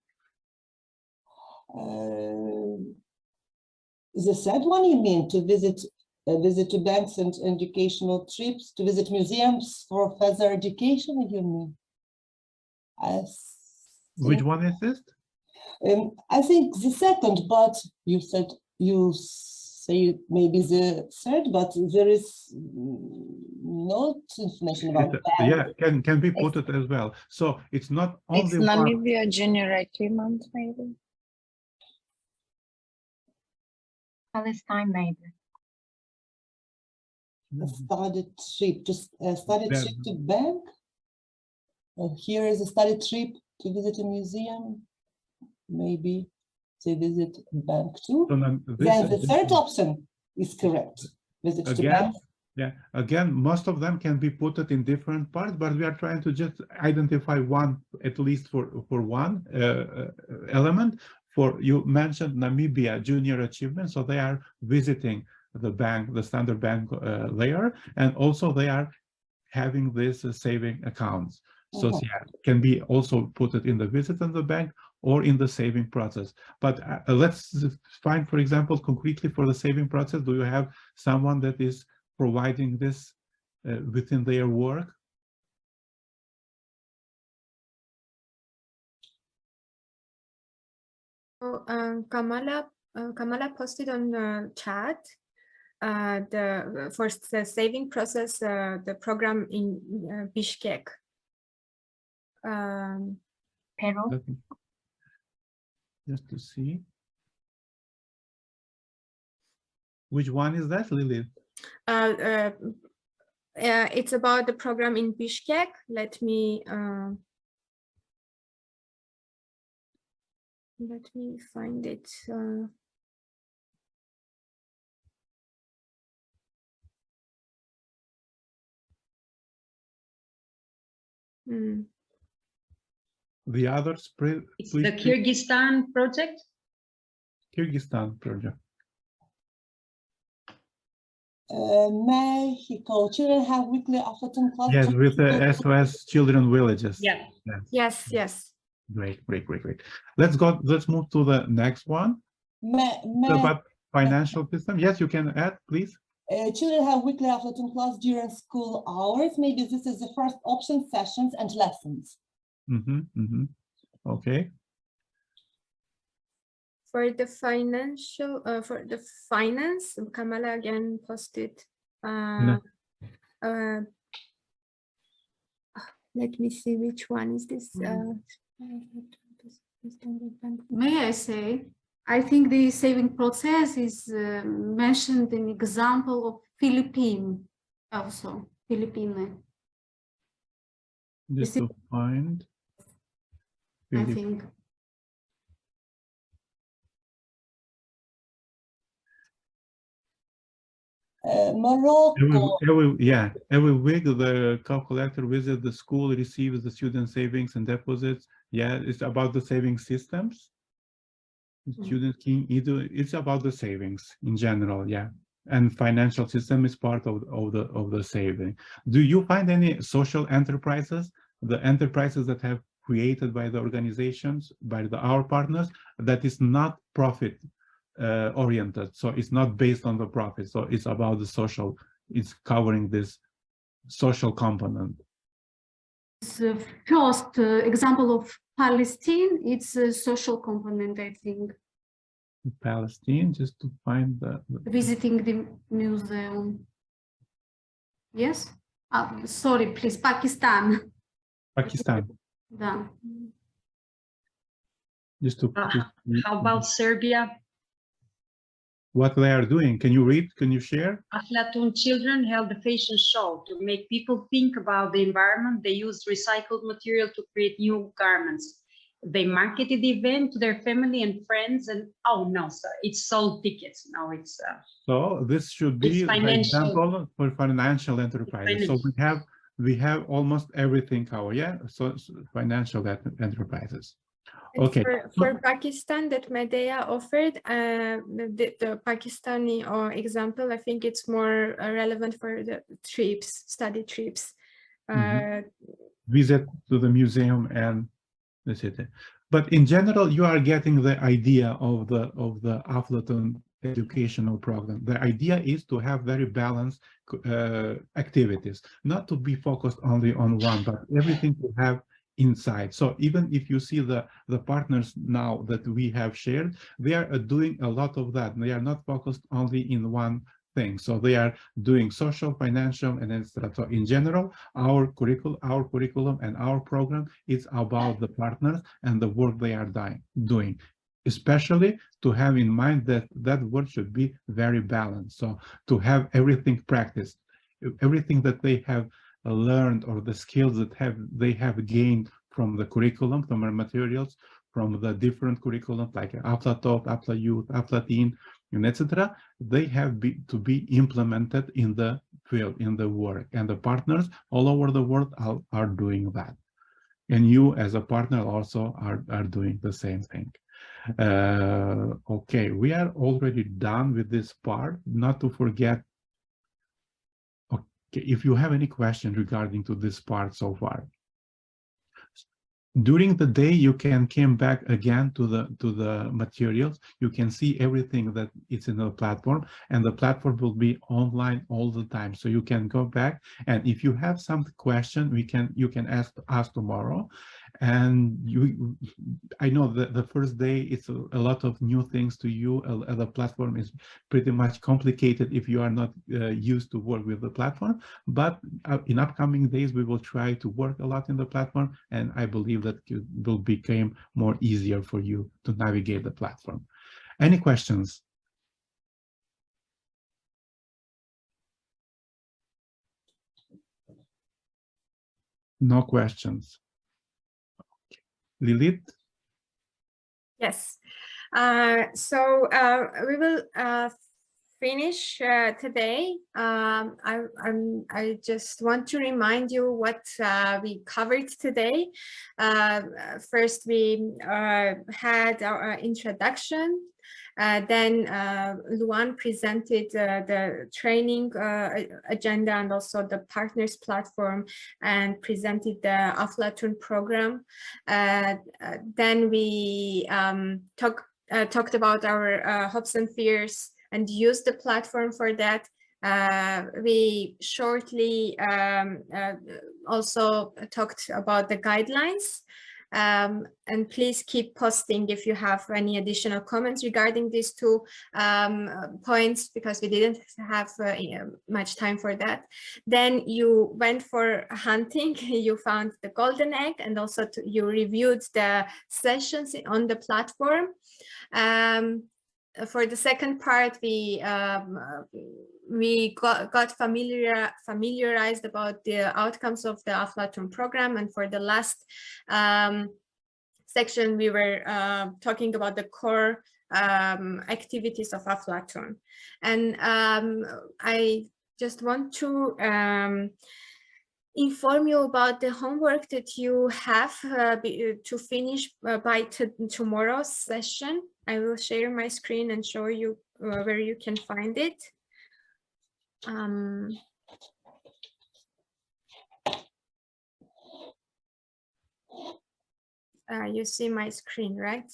The third one you mean, to visit to banks and educational trips, to visit museums for further education, you mean? Which one is this? I think the second, but you said say maybe the third, but there is no information about that. Yeah, can be put it as well. So it's not only It's Namibia Junior Achievement, maybe. Palestine, maybe. A study trip, just a study trip to bank. Here is a study trip to visit a museum. Maybe they visit bank too. So then the third option is correct. Visit to bank. Yeah, again, most of them can be put it in different parts, but we are trying to just identify one, at least for one element. For you mentioned Namibia Junior Achievement, so they are visiting the bank, the standard bank layer, and also they are having this saving accounts. So yeah, can be also put it in the visit in the bank or in the saving process. But let's find, for example, concretely for the saving process, do you have someone that is providing this within their work? So, Kamala posted on the chat for the saving process, the program in Bishkek. Peru. Just to see. Which one is that, Lily? It's about the program in Bishkek. Let me find it. The others, it's the Kyrgyzstan project. Kyrgyzstan project. Mexico, children have weekly afternoon class. Yes, with the SOS Children Villages. Yeah. Yes. Great. Let's move to the next one. About financial system. Yes, you can add, please. Children have weekly afternoon class during school hours. Maybe this is the first option, sessions and lessons. Okay. For the financial, for the finance, Kamala again posted. Let me see which one is this. May I say, I think the saving process is mentioned in example of Philippine also. Philippine. Just to find. I think. Morocco. Every week the calculator visits the school, receives the student savings and deposits. Yeah, it's about the saving systems. Students can either, it's about the savings in general, yeah. And financial system is part of the saving. Do you find any social enterprises, the enterprises that have created by the organizations, by our partners, that is not profit oriented, so it's not based on the profit, so it's about the social, it's covering this social component? It's the first example of Palestine. It's a social component, I think. Palestine, just to find the visiting the museum. Yes. Sorry, please. Pakistan. Da. Just to how about Serbia? What they are doing? Can you read? Can you share? Aflatun children held a fashion show to make people think about the environment. They used recycled material to create new garments. They marketed the event to their family and friends, and oh no, sorry, it's sold tickets. No, it's so this should be an example for financial enterprises. So we have almost everything covered, yeah. So financial enterprises. Okay. For Pakistan that Medea offered, the Pakistani example, I think it's more relevant for the trips, study trips. Visit to the museum and the city. But in general, you are getting the idea of the Aflatun educational program. The idea is to have very balanced activities, not to be focused only on one, but everything to have inside. So even if you see the partners now that we have shared, they are doing a lot of that. They are not focused only in one thing. So they are doing social, financial, and etc. So in general, our curriculum and our program is about the partners and the work they are doing, especially to have in mind that that work should be very balanced. So to have everything practiced, everything that they have learned, or the skills that they have gained from the curriculum, from our materials, from the different curriculums like Aflatalk, Afla Youth, Aflateen, and etc. They have to be implemented in the field, in the work, and the partners all over the world are doing that. And you as a partner also are doing the same thing. Okay, we are already done with this part. Not to forget, if you have any questions regarding to this part so far, during the day you can come back again to the materials. You can see everything that is in the platform, and the platform will be online all the time. So you can go back, and if you have some question, you can ask us tomorrow. And I know that the first day it's a lot of new things to you. The platform is pretty much complicated if you are not used to work with the platform. But in upcoming days, we will try to work a lot in the platform, and I believe that it will become more easier for you to navigate the platform. Any questions? No questions. Lilith? Yes. So we will finish today. I just want to remind you what we covered today. First, we had our introduction. Then Luan presented the training agenda and also the partners platform, and presented the Aflatun program. Then we talked about our hopes and fears and used the platform for that. We shortly also talked about the guidelines. And please keep posting if you have any additional comments regarding these two points, because we didn't have much time for that. Then you went for hunting, you found the golden egg, and also you reviewed the sessions on the platform. For the second part, we got familiarized about the outcomes of the Aflatun program, and for the last section, we were talking about the core activities of Aflatun. And I just want to inform you about the homework that you have to finish by tomorrow's session. I will share my screen and show you where you can find it. You see my screen, right?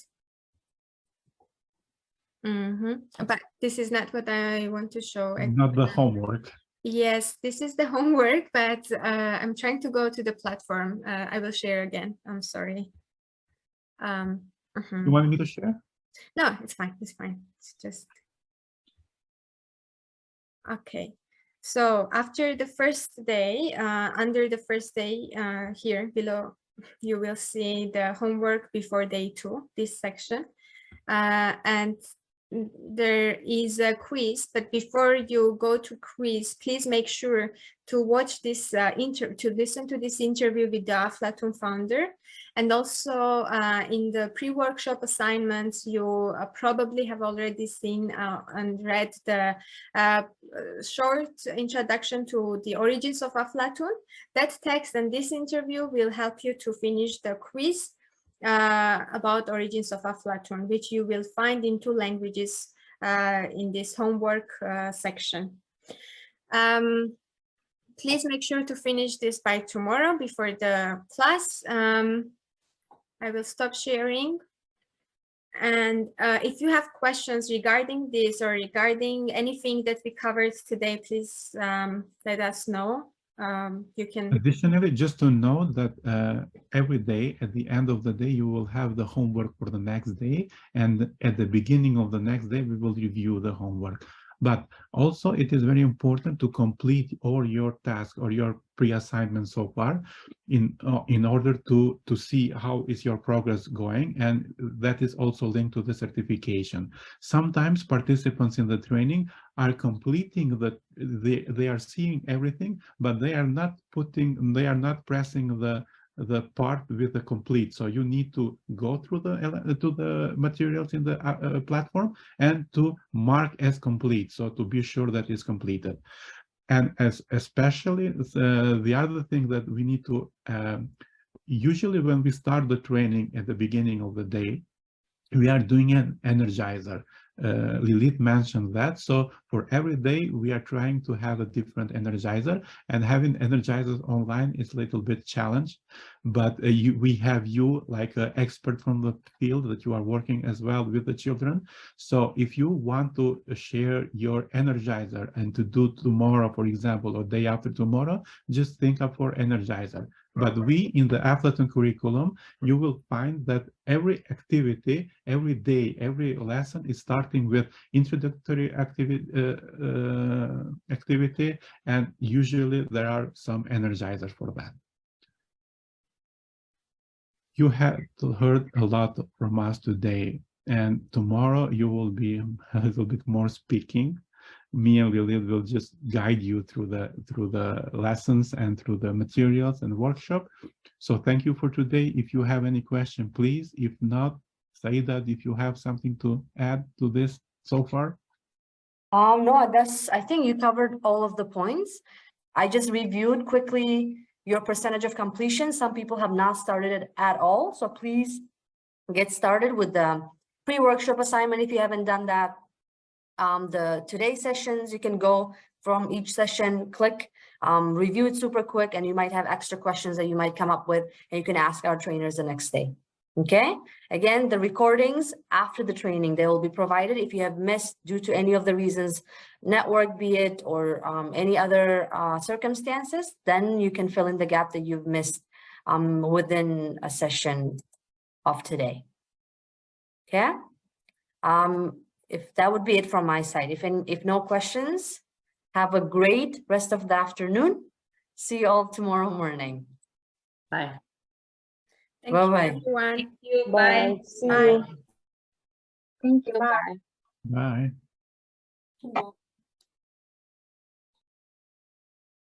But this is not what I want to show. Not the homework. Yes, this is the homework, but I'm trying to go to the platform. I will share again. I'm sorry. You want me to share? No, it's fine. It's fine. It's just okay. So after the first day, under the first day here below, you will see the homework before day 2, this section. And there is a quiz, but before you go to quiz, please make sure to watch this to listen to this interview with the Aflatun founder. And also in the pre-workshop assignments, you probably have already seen and read the short introduction to the origins of Aflatun. That text and this interview will help you to finish the quiz. about origins of Aflatun, which you will find in 2 languages in this homework section. Please make sure to finish this by tomorrow before the class. I will stop sharing. And if you have questions regarding this or regarding anything that we covered today, please let us know. You can. Additionally, just to know that every day, at the end of the day, you will have the homework for the next day. And at the beginning of the next day, we will review the homework. But also, it is very important to complete all your tasks or your pre-assignments so far in order to see how is your progress going. And that is also linked to the certification. Sometimes participants in the training are completing they are seeing everything, but they are not pressing the part with the complete. So you need to go through the materials in the platform and to mark as complete, so to be sure that it's completed. And especially the other thing that we need to usually when we start the training at the beginning of the day, we are doing an energizer. Lilith mentioned that. So for every day, we are trying to have a different energizer, and having energizers online is a little bit challenge. But we have you like an expert from the field that you are working as well with the children. So if you want to share your energizer and to do tomorrow, for example, or day after tomorrow, just think up for energizer. But we, in the Aflatun curriculum, you will find that every activity, every day, every lesson is starting with introductory activity, and usually there are some energizers for that. You have heard a lot from us today, and tomorrow you will be a little bit more speaking. Me and Lilith will just guide you through the lessons and through the materials and workshop. So thank you for today. If you have any question, please. If not, Saida, if you have something to add to this so far. No, I think you covered all of the points. I just reviewed quickly your percentage of completion. Some people have not started it at all. So please get started with the pre-workshop assignment if you haven't done that. The today's sessions, you can go from each session, click, review it super quick, and you might have extra questions that you might come up with, and you can ask our trainers the next day. Okay, again, the recordings after the training, they will be provided. If you have missed due to any of the reasons, network be it, or any other circumstances, then you can fill in the gap that you've missed within a session of today. Okay. If that would be it from my side. If no questions, have a great rest of the afternoon. See you all tomorrow morning. Bye. Thank Bye you, bye. everyone. Thank you. Bye. Bye. See Bye. you. Thank you. Bye. Bye. Bye.